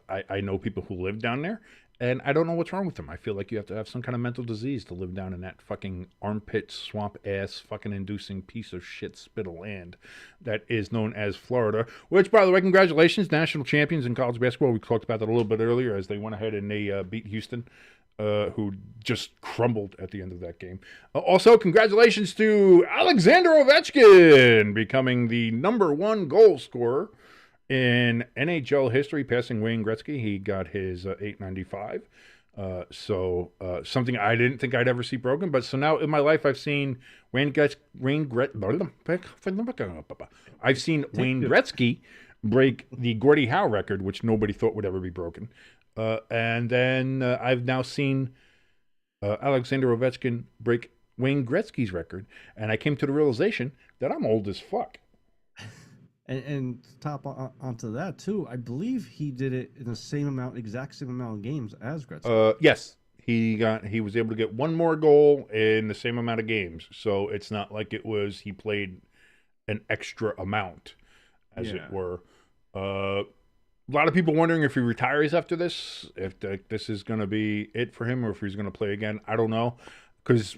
I know people who live down there. And I don't know what's wrong with them. I feel like you have to have some kind of mental disease to live down in that fucking armpit, swamp ass, fucking inducing piece of shit spittle land that is known as Florida. Which, by the way, congratulations, national champions in college basketball. We talked about that a little bit earlier as they went ahead and they beat Houston, who just crumbled at the end of that game. Also, congratulations to Alexander Ovechkin becoming the #1 goal scorer in NHL history, passing Wayne Gretzky. He got his 895. Something I didn't think I'd ever see broken. But so now in my life, I've seen I've seen Wayne Gretzky break the Gordie Howe record, which nobody thought would ever be broken. And then I've now seen Alexander Ovechkin break Wayne Gretzky's record. And I came to the realization that I'm old as fuck. And top onto that too, I believe he did it in the exact same amount of games as Gretzky. Yes, he was able to get one more goal in the same amount of games. So it's not like it was he played an extra amount, as it were. A lot of people wondering if he retires after this, if this is going to be it for him, or if he's going to play again. I don't know, because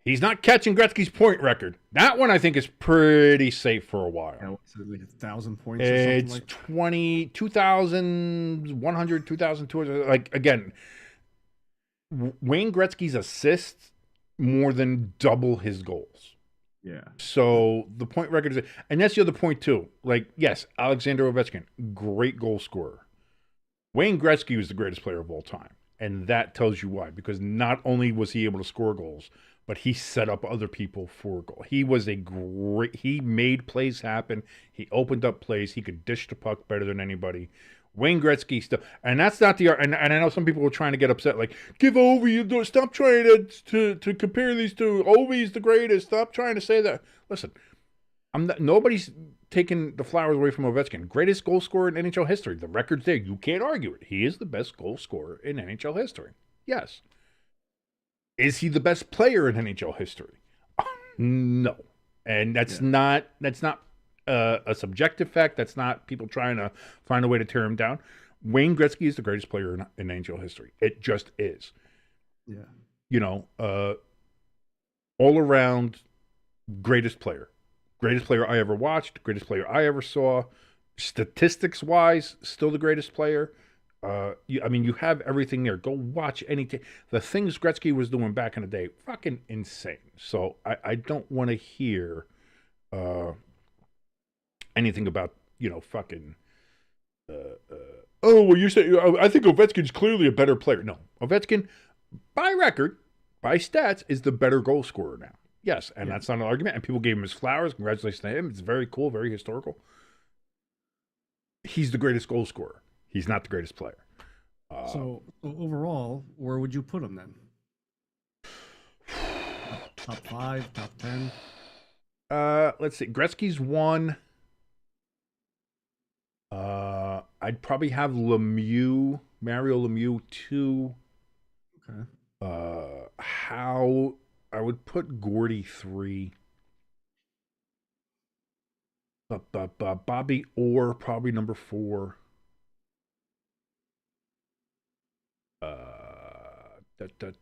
he's not catching Gretzky's point record. That one I think is pretty safe for a while. Yeah, what's it, like 1,000 points? It's or 2,100, 2,200. Like, again, Wayne Gretzky's assists more than double his goals. Yeah. So the point record is, and that's the other point too. Like, yes, Alexander Ovechkin, great goal scorer. Wayne Gretzky was the greatest player of all time. And that tells you why. Because not only was he able to score goals, but he set up other people for goal. He made plays happen. He opened up plays. He could dish the puck better than anybody. Wayne Gretzky still, and that's not the, and I know some people were trying to get upset, like, give Ovi, stop trying to compare these two. Ovi's the greatest. Stop trying to say that. Listen, nobody's taking the flowers away from Ovechkin. Greatest goal scorer in NHL history. The record's there. You can't argue it. He is the best goal scorer in NHL history. Yes. Is he the best player in NHL history? No. And that's not a subjective fact. That's not people trying to find a way to tear him down. Wayne Gretzky is the greatest player in NHL history. It just is. Yeah. You know, all around greatest player. Greatest player I ever watched. Greatest player I ever saw. Statistics wise, still the greatest player. You have everything there. Go watch anything. The things Gretzky was doing back in the day, fucking insane. So I don't want to hear anything about, fucking. Oh, well, you say I think Ovechkin's clearly a better player. No, Ovechkin, by record, by stats, is the better goal scorer now. Yes, and that's not an argument. And people gave him his flowers. Congratulations to him. It's very cool, very historical. He's the greatest goal scorer. He's not the greatest player. So overall, where would you put him then? Top 5, top 10? Let's see. Gretzky's 1. I'd probably have Mario Lemieux 2. Okay. How I would put Gordie 3. Bobby Orr probably number 4. Then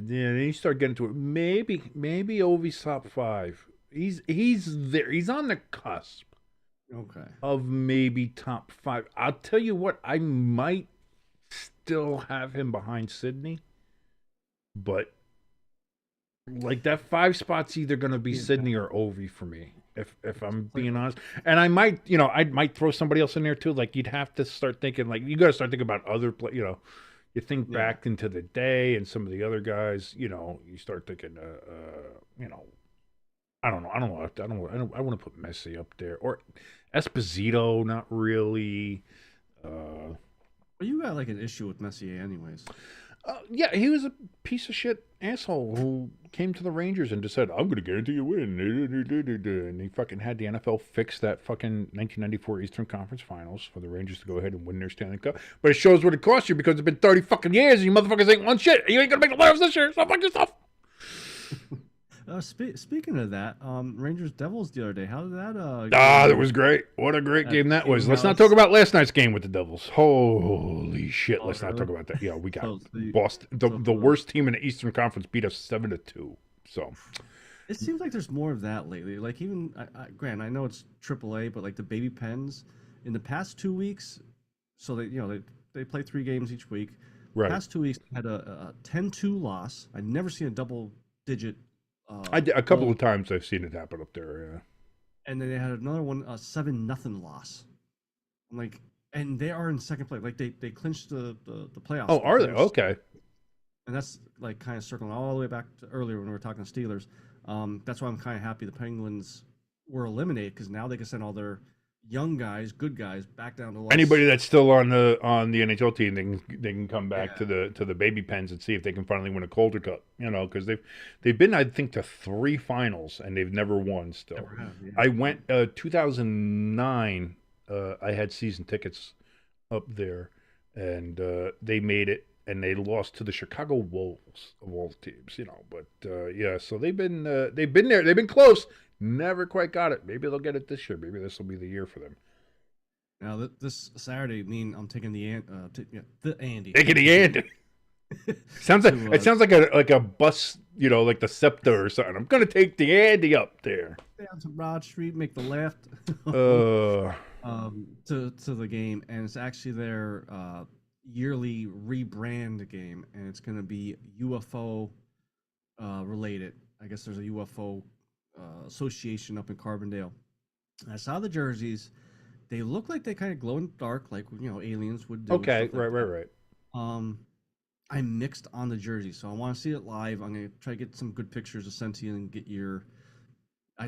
you start getting to it. Maybe Ovi's top 5. He's there. He's on the cusp. Okay. Of maybe top 5. I'll tell you what. I might still have him behind Sidney, but like that 5 spot's either going to be Sidney or Ovi for me. If I'm being honest, and I might throw somebody else in there too. Like you'd have to start thinking, like you got to start thinking about other play. You think back into the day and some of the other guys. You start thinking, I don't know. I want to put Messi up there or Esposito. Not really. Well, you got like an issue with Messier, anyways. Yeah, he was a piece of shit asshole who came to the Rangers and just said, "I'm going to guarantee you win," and he fucking had the NFL fix that fucking 1994 Eastern Conference Finals for the Rangers to go ahead and win their Stanley Cup. But it shows what it cost you because it's been 30 fucking years and you motherfuckers ain't won shit. You ain't going to make the playoffs this year. So fuck yourself. Speaking of that, Rangers Devils the other day. How did that? That was great. What a great game that was. Let's not talk about last night's game with the Devils. Holy shit! Let's not talk about that. Yeah, we got Boston. The worst team in the Eastern Conference beat us 7-2. So it seems like there's more of that lately. Like even, Grant, I know it's AAA, but like the Baby Pens in the past 2 weeks. So they play 3 games each week. Right. Past 2 weeks had a 10-2 loss. I'd never seen a double-digit. A couple of times I've seen it happen up there. Yeah. And then they had another one, a 7-0 loss. I'm like, and they are in second place. Like they clinched the playoffs. Oh, are they? Okay. And that's like kind of circling all the way back to earlier when we were talking Steelers. That's why I'm kind of happy the Penguins were eliminated, because now they can send all their young guys, good guys, back down to anybody that's still on the NHL team, they can come back to the baby pens and see if they can finally win a Calder Cup. Because they've been, I think, to 3 finals and they've never won. Still, Never have, yeah. I went 2009. I had season tickets up there, and they made it, and they lost to the Chicago Wolves of all teams. But yeah, so they've been there, they've been close. Never quite got it. Maybe they'll get it this year. Maybe this will be the year for them. Now this Saturday, I'm taking the Andy. Taking the Andy. Sounds like it sounds like a bus, like the SEPTA or something. I'm gonna take the Andy up there. Down to Broad Street, make the left. To the game, and it's actually their yearly rebrand game, and it's gonna be UFO related. I guess there's a UFO association up in Carbondale. I saw the jerseys. They look like they kind of glow in the dark, like aliens would do. Okay, right. I'm mixed on the jersey, so I want to see it live. I'm gonna try to get some good pictures to send to you and get your.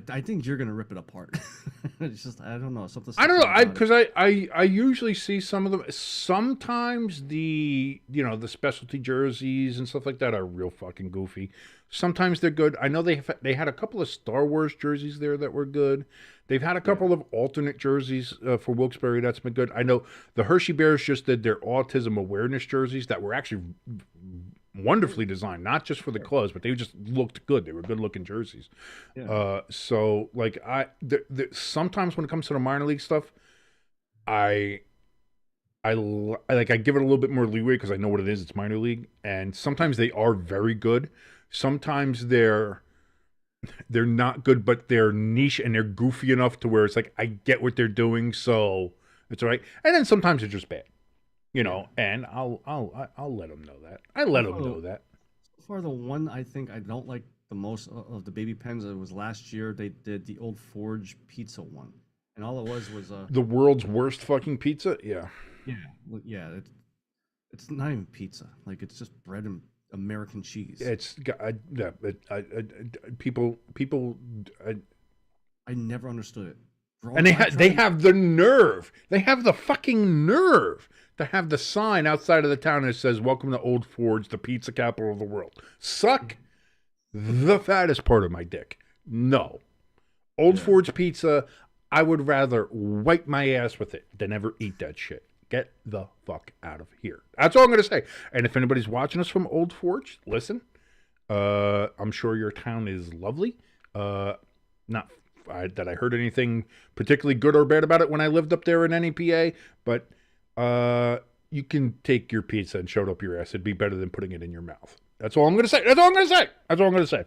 I think you're gonna rip it apart. It's just I don't know something. I don't know because I usually see some of them. Sometimes the the specialty jerseys and stuff like that are real fucking goofy. Sometimes they're good. I know they had a couple of Star Wars jerseys there that were good. They've had a couple of alternate jerseys for Wilkes-Barre that's been good. I know the Hershey Bears just did their autism awareness jerseys that were actually wonderfully designed, not just for the clothes, but they just looked good. They were good looking jerseys. Yeah. So like sometimes when it comes to the minor league stuff, I give it a little bit more leeway because I know what it is. It's minor league, and sometimes they are very good. Sometimes they're not good, but they're niche and they're goofy enough to where it's like I get what they're doing, so it's all right. And then sometimes they're just bad, And I'll let them know that. I let them know that. So far, the one I think I don't like the most of the baby pens, it was last year. They did the Old Forge pizza one, and all it was the world's worst fucking pizza. Yeah. It's not even pizza. Like it's just bread and American cheese. It's people. I never understood it. And they have the nerve. They have the fucking nerve to have the sign outside of the town that says "Welcome to Old Forge, the pizza capital of the world." Suck the fattest part of my dick. No, Old Forge pizza. I would rather wipe my ass with it than ever eat that shit. Get the fuck out of here. That's all I'm going to say. And if anybody's watching us from Old Forge, listen. I'm sure your town is lovely. Not that I heard anything particularly good or bad about it when I lived up there in NEPA, but you can take your pizza and shove it up your ass. It'd be better than putting it in your mouth. That's all I'm going to say. That's all I'm going to say.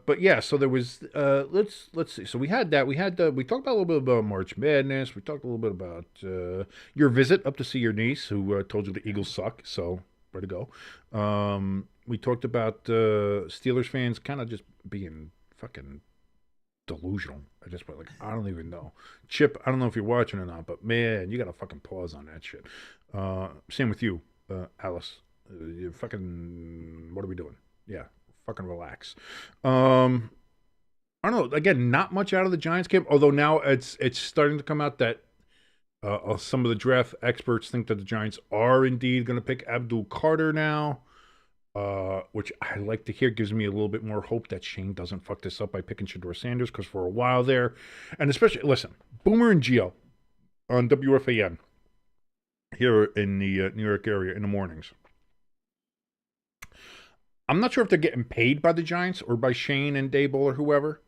But yeah, so there was let's see. So we had that. We talked about a little bit about March Madness. We talked a little bit about your visit up to see your niece, who told you the Eagles suck. So where to go? We talked about Steelers fans kind of just being fucking delusional. I just went like, I don't even know. Chip, I don't know if you're watching or not, but man, you got to fucking pause on that shit. Same with you, Alice. You fucking, what are we doing? Yeah, fucking relax. I don't know. Again, not much out of the Giants camp, although now it's starting to come out that some of the draft experts think that the Giants are indeed going to pick Abdul Carter now, which I like to hear. Gives me a little bit more hope that Shane doesn't fuck this up by picking Shedeur Sanders, because for a while there, and especially, listen, Boomer and Gio on WFAN here in the New York area in the mornings. I'm not sure if they're getting paid by the Giants or by Shane and Daboll or whoever,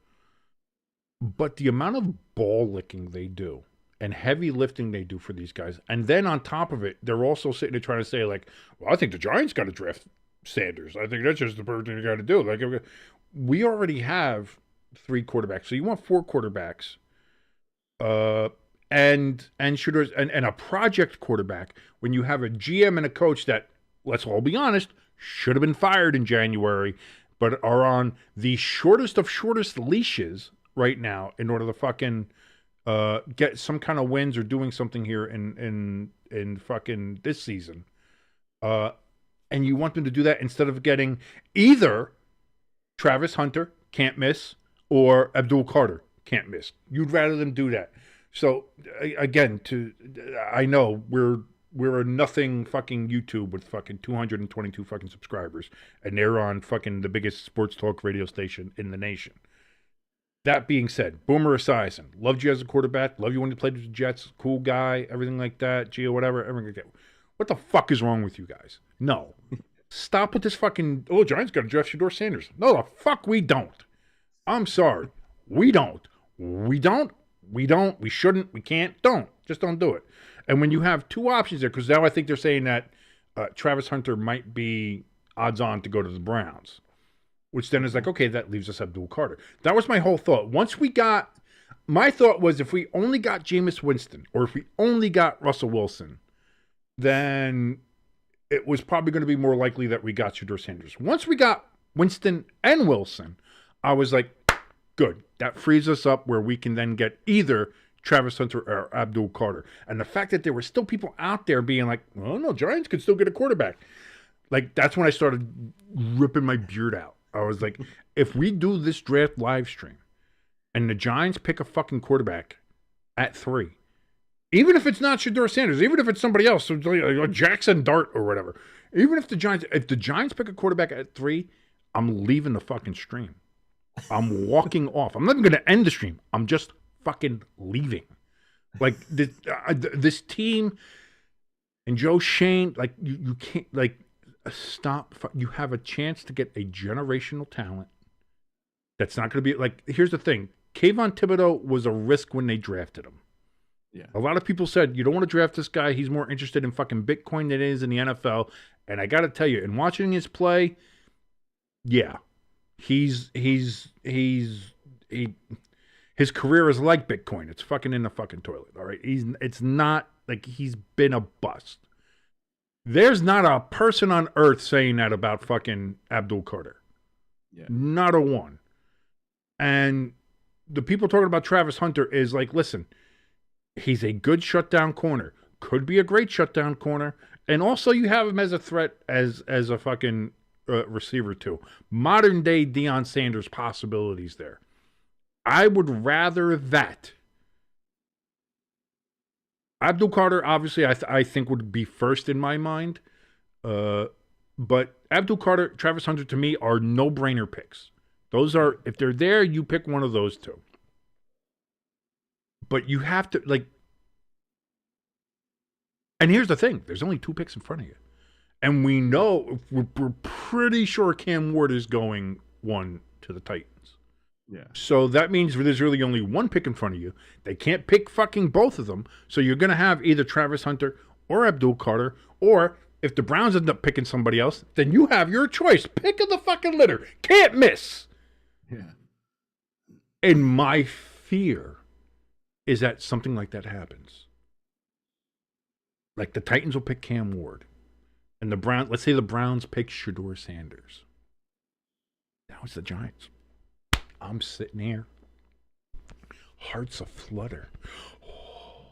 but the amount of ball licking they do and heavy lifting they do for these guys, and then on top of it, they're also sitting there trying to say, like, well, I think the Giants got to draft Sanders. I think that's just the first thing you got to do. Like, we already have 3 quarterbacks, so you want 4 quarterbacks, and shooters and a project quarterback when you have a GM and a coach that, let's all be honest, should have been fired in January, but are on the shortest of shortest leashes right now in order to fucking get some kind of wins or doing something here in fucking this season. And you want them to do that instead of getting either Travis Hunter, can't miss, or Abdul Carter, can't miss. You'd rather them do that. So again, I know we're a nothing fucking YouTube with fucking 222 fucking subscribers, and they're on fucking the biggest sports talk radio station in the nation. That being said, Boomer Esiason, loved you as a quarterback, love you when you played with the Jets, cool guy, everything like that, Gio, whatever, everything like that. What the fuck is wrong with you guys? No. Stop with this fucking, Giants got to draft Shedeur Sanders. No, the fuck we don't. I'm sorry. We don't. We don't. We don't. We shouldn't. We can't. Don't. Just don't do it. And when you have two options there, because now I think they're saying that Travis Hunter might be odds on to go to the Browns, which then is like, okay, that leaves us Abdul Carter. That was my whole thought. My thought was if we only got Jameis Winston or if we only got Russell Wilson, then it was probably going to be more likely that we got Shedeur Sanders. Once we got Winston and Wilson, I was like, good. That frees us up where we can then get either Travis Hunter or Abdul Carter. And the fact that there were still people out there being like, oh, no, Giants could still get a quarterback. Like, that's when I started ripping my beard out. I was like, if we do this draft live stream and the Giants pick a fucking quarterback at 3, even if it's not Shedeur Sanders, even if it's somebody else, so like Jackson Dart or whatever, even if the Giants pick a quarterback at 3, I'm leaving the fucking stream. I'm walking off. I'm not even going to end the stream. I'm just fucking leaving. Like this team and Joe Shane, like you can't like stop. You have a chance to get a generational talent. That's not going to be like. Here's the thing: Kayvon Thibodeau was a risk when they drafted him. Yeah. A lot of people said, you don't want to draft this guy. He's more interested in fucking Bitcoin than he is in the NFL. And I got to tell you, in watching his play, yeah, his career is like Bitcoin. It's fucking in the fucking toilet. All right. It's not like he's been a bust. There's not a person on earth saying that about fucking Abdul Carter. Yeah. Not a one. And the people talking about Travis Hunter is like, listen, he's a good shutdown corner. Could be a great shutdown corner. And also you have him as a threat as a fucking receiver too. Modern day Deion Sanders possibilities there. I would rather that. Abdul Carter, obviously, I think would be first in my mind. But Abdul Carter, Travis Hunter, to me, are no-brainer picks. Those are, if they're there, you pick one of those two. But you have to, like, and here's the thing. There's only 2 picks in front of you. And we know, we're pretty sure Cam Ward is going 1 to the Titans. Yeah. So that means there's really only 1 pick in front of you. They can't pick fucking both of them. So you're going to have either Travis Hunter or Abdul Carter. Or if the Browns end up picking somebody else, then you have your choice. Pick of the fucking litter. Can't miss. Yeah. And my fear is that something like that happens. Like the Titans will pick Cam Ward. And let's say the Browns pick Shedeur Sanders. Now it's the Giants. I'm sitting here. Hearts aflutter. Oh,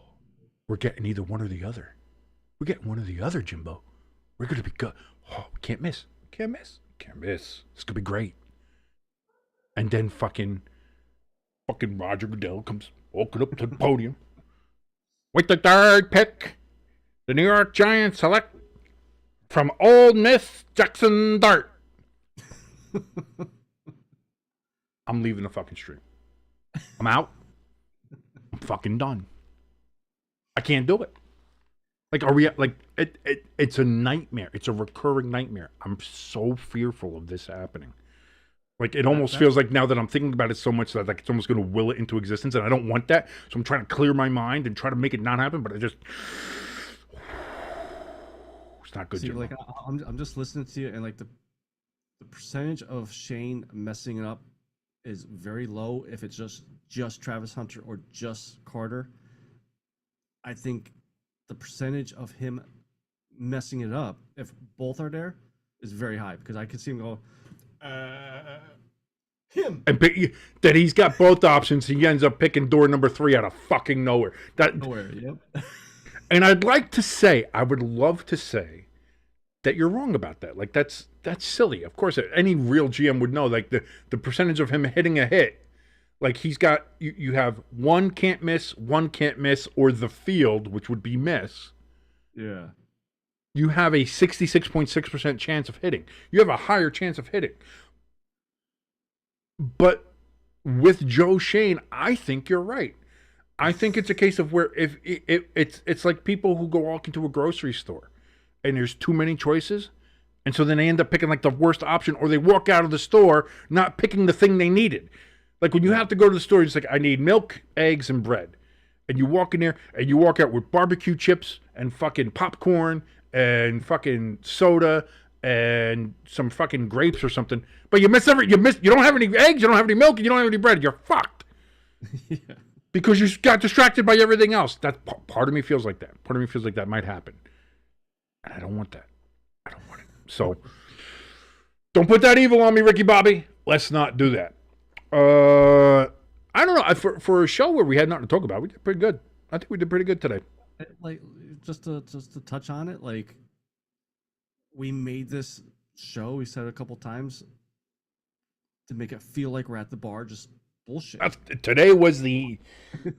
we're getting either one or the other. We're getting one or the other, Jimbo. We're going to be good. Oh, we can't miss. Can't miss. Can't miss. It's going to be great. And then fucking Roger Goodell comes walking up to the podium. With the 3rd pick, the New York Giants select from Old Miss Jackson Dart. I'm leaving the fucking stream. I'm out. I'm fucking done. I can't do it. Like, are we like it's a nightmare. It's a recurring nightmare. I'm so fearful of this happening. Like, it almost feels like now that I'm thinking about it so much that like it's almost going to will it into existence, and I don't want that. So I'm trying to clear my mind and try to make it not happen, but it's not good. See, like I'm just listening to you, and like the percentage of Shane messing it up is very low if it's just Travis Hunter or just Carter. I think the percentage of him messing it up, if both are there, is very high, because I could see him go, him. And that he's got both options. He ends up picking door number 3 out of fucking nowhere. Nowhere, yep. And I'd like to say, I would love to say that you're wrong about that. Like, that's silly. Of course, any real GM would know, like, the percentage of him hitting a hit. Like, he's got, you have one can't miss, or the field, which would be miss. Yeah. You have a 66.6% chance of hitting. You have a higher chance of hitting. But with Joe Shane, I think you're right. I think it's a case of where if it's like people who go walk into a grocery store and there's too many choices, and so then they end up picking like the worst option, or they walk out of the store not picking the thing they needed. Like when you have to go to the store, it's like, I need milk, eggs, and bread. And you walk in there and you walk out with barbecue chips and fucking popcorn and fucking soda and some fucking grapes or something. But you don't have any eggs, you don't have any milk, and you don't have any bread. You're fucked. Yeah. Because you got distracted by everything else. That part of me feels like that. Part of me feels like that might happen. And I don't want that. I don't want it. So don't put that evil on me, Ricky Bobby. Let's not do that. I don't know. For a show where we had nothing to talk about, we did pretty good. I think we did pretty good today. Like just to touch on it, like we made this show. We said it a couple times to make it feel like we're at the bar. Just bullshit. Today was the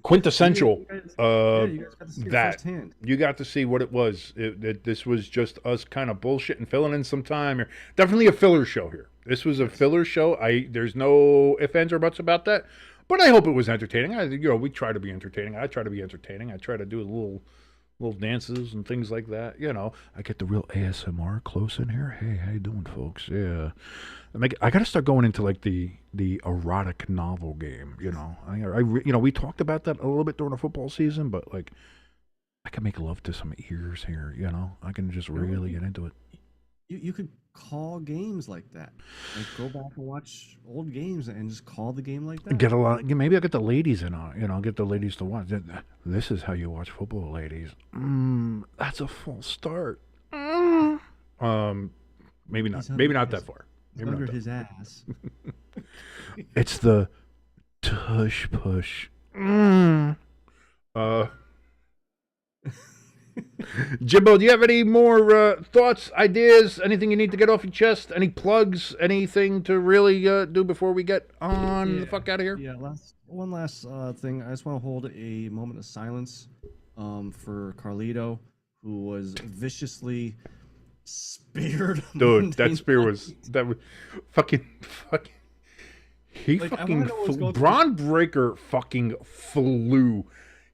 quintessential you guys got to see it that. firsthand. You got to see what it was. This was just us kind of bullshit and filling in some time here. Definitely a filler show here. This was a filler show. There's no ifs, ands, or buts about that. But I hope it was entertaining. We try to be entertaining. I try to be entertaining. I try to do little dances and things like that. I get the real ASMR close in here. Hey, how you doing, folks? Yeah. I got to start going into like the erotic novel game. We talked about that a little bit during the football season, but like I can make love to some ears here. I can just really get into it. You could call games like that. Like go back and watch old games and just call the game like that. Maybe I'll get the ladies in on it. Get the ladies to watch. This is how you watch football, ladies. That's a false start. Maybe not. Maybe not that far. Maybe under his ass. It's the tush push. Jimbo, do you have any more thoughts, ideas, anything you need to get off your chest? Any plugs, anything to really do before we get on the fuck out of here? Yeah, one last thing. I just want to hold a moment of silence for Carlito, who was viciously speared. Dude, that spear was fucking. He like, fucking Braun Breaker fucking flew.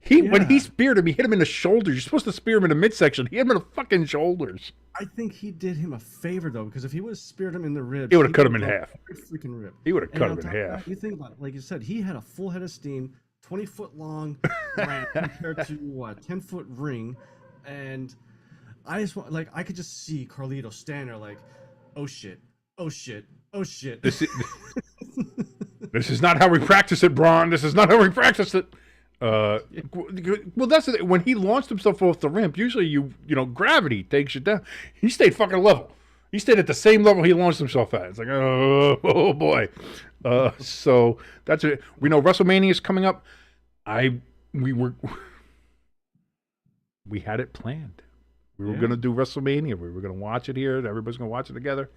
When he speared him, he hit him in the shoulders. You're supposed to spear him in the midsection. He hit him in the fucking shoulders. I think he did him a favor though, because if he would have speared him in the ribs, he would have cut him in half. Freaking rib. He would have cut him in half. That, you think about it, like you said, he had a full head of steam, 20-foot long ramp compared to what, 10-foot ring, and I just want, like, I could just see Carlito stand there like, oh shit, oh shit, oh shit. This is not how we practice it, Braun. This is not how we practice it. Well, that's the thing. When he launched himself off the ramp, usually gravity takes you down. He stayed fucking level. He stayed at the same level he launched himself at. It's like, oh boy. So that's it. We know WrestleMania is coming up. We had it planned. We were gonna do WrestleMania. We were gonna watch it here. Everybody's gonna watch it together.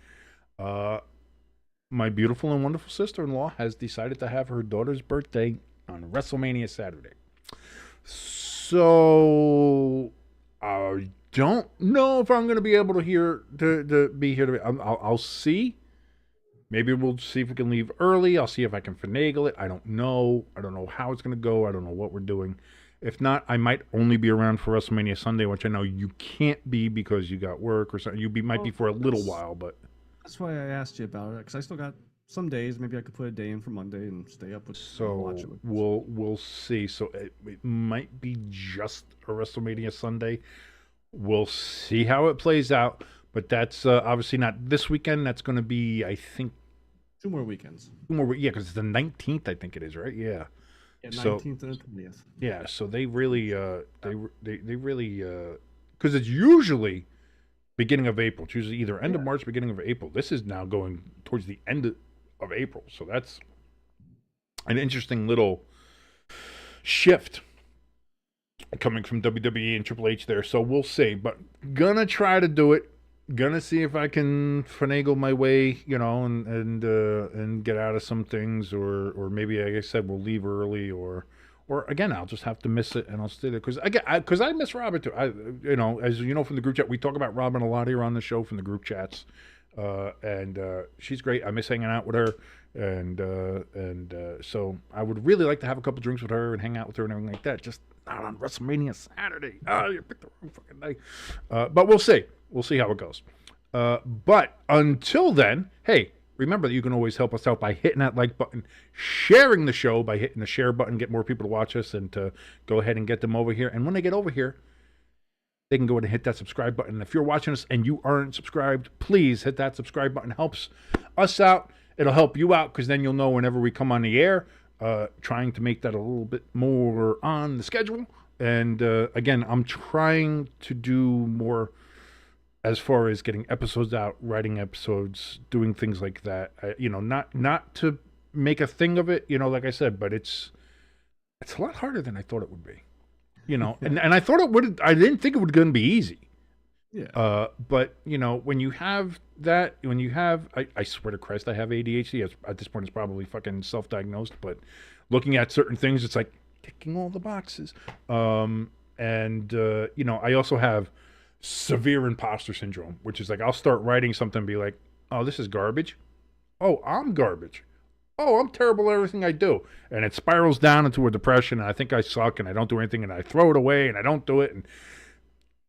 My beautiful and wonderful sister-in-law has decided to have her daughter's birthday on WrestleMania Saturday. So I don't know if I'm going to be able to be here. I'll see. Maybe we'll see if we can leave early. I'll see if I can finagle it. I don't know. I don't know how it's going to go. I don't know what we're doing. If not, I might only be around for WrestleMania Sunday, which I know you can't be because you got work or something. Might be for a little while, but that's why I asked you about it, because I still got some days. Maybe I could put a day in for Monday and stay up with. So watch it. We'll see. So it might be just a WrestleMania Sunday. We'll see how it plays out. But that's obviously not this weekend. That's going to be, I think, 2 more weekends. 2 more. Yeah, because it's the 19th. I think it is, right? Yeah. 19th and 20th. Yeah. So they really, they really, because it's usually beginning of April. It's usually either end of March, beginning of April. This is now going towards the end of April. So that's an interesting little shift coming from WWE and Triple H there. So we'll see. But gonna try to do it. Gonna see if I can finagle my way, and get out of some things, or maybe, like I said, we'll leave early, or again, I'll just have to miss it and I'll stay there because I miss Robin too. As you know from the group chat, we talk about Robin a lot here on the show from the group chats, and she's great. I miss hanging out with her, and so I would really like to have a couple drinks with her and hang out with her and everything like that. Just not on WrestleMania Saturday. Oh, you picked the wrong fucking day. But we'll see. We'll see how it goes. But until then, hey, remember that you can always help us out by hitting that like button, sharing the show by hitting the share button, get more people to watch us, and to go ahead and get them over here. And when they get over here, they can go ahead and hit that subscribe button. If you're watching us and you aren't subscribed, please hit that subscribe button. It helps us out. It'll help you out because then you'll know whenever we come on the air, trying to make that a little bit more on the schedule. And again, I'm trying to do more as far as getting episodes out, writing episodes, doing things like that. Not to make a thing of it, like I said, but it's a lot harder than I thought it would be. And I thought I didn't think it was going to be easy. Yeah. But when you have that, I swear to Christ, I have ADHD. At this point, it's probably fucking self-diagnosed, but looking at certain things, it's like ticking all the boxes. I also have severe imposter syndrome, which is like, I'll start writing something and be like, oh, this is garbage. Oh, I'm garbage. Oh, I'm terrible at everything I do. And it spirals down into a depression, and I think I suck, and I don't do anything, and I throw it away, and I don't do it, and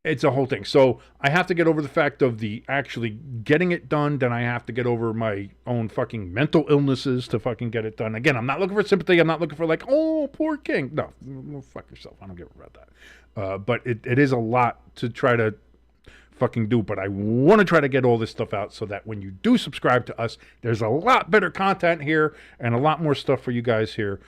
it's a whole thing. So I have to get over the fact of the actually getting it done, then I have to get over my own fucking mental illnesses to fucking get it done. Again, I'm not looking for sympathy. I'm not looking for like, oh, poor King. No, fuck yourself. I don't give a about that. But it is a lot to try to fucking do, but I want to try to get all this stuff out so that when you do subscribe to us, there's a lot better content here and a lot more stuff for you guys here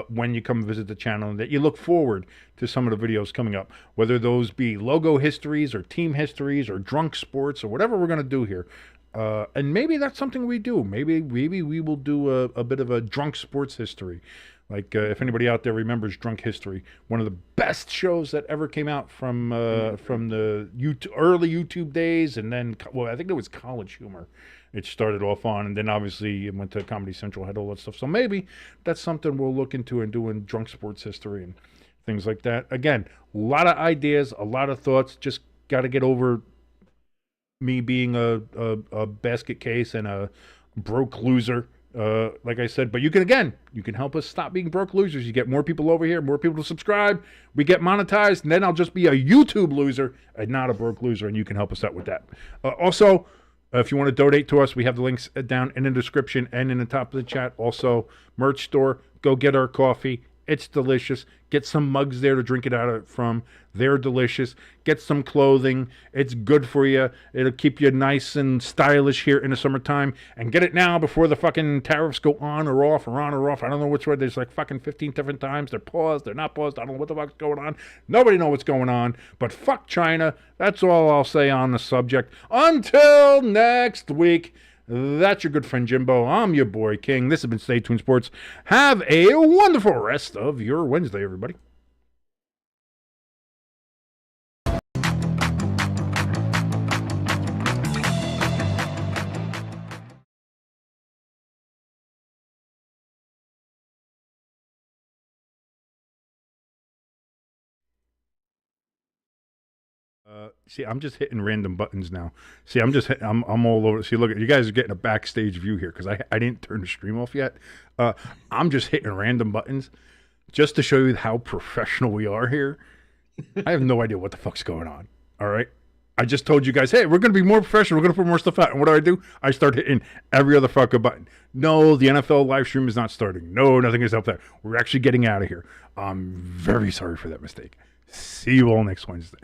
when you come visit the channel, and that you look forward to some of the videos coming up, whether those be logo histories or team histories or drunk sports or whatever we're going to do here. And maybe that's something we do. Maybe we will do a bit of a drunk sports history. Like, if anybody out there remembers Drunk History, one of the best shows that ever came out from the early YouTube days, and then, I think it was College Humor it started off on, and then obviously it went to Comedy Central, had all that stuff. So maybe that's something we'll look into and do in drunk sports history and things like that. Again, a lot of ideas, a lot of thoughts. Just got to get over me being a basket case and a broke loser. Like I said, but you can help us stop being broke losers. You get more people over here, more people to subscribe. We get monetized, and then I'll just be a YouTube loser and not a broke loser, and you can help us out with that. Also, if you want to donate to us, we have the links down in the description and in the top of the chat. Also, merch store, go get our coffee. It's delicious. Get some mugs there to drink it out of from. They're delicious. Get some clothing. It's good for you. It'll keep you nice and stylish here in the summertime. And get it now before the fucking tariffs go on or off or on or off. I don't know which way. There's like fucking 15 different times. They're paused. They're not paused. I don't know what the fuck's going on. Nobody knows what's going on. But fuck China. That's all I'll say on the subject. Until next week. That's your good friend Jimbo. I'm your boy King. This has been Stay Tuned Sports. Have a wonderful rest of your Wednesday, everybody. See, I'm just hitting random buttons now. See, I'm all over. See, look, you guys are getting a backstage view here because I didn't turn the stream off yet. I'm just hitting random buttons just to show you how professional we are here. I have no idea what the fuck's going on. All right. I just told you guys, hey, we're going to be more professional. We're going to put more stuff out. And what do? I start hitting every other fucking button. No, the NFL live stream is not starting. No, nothing is up there. We're actually getting out of here. I'm very sorry for that mistake. See you all next Wednesday.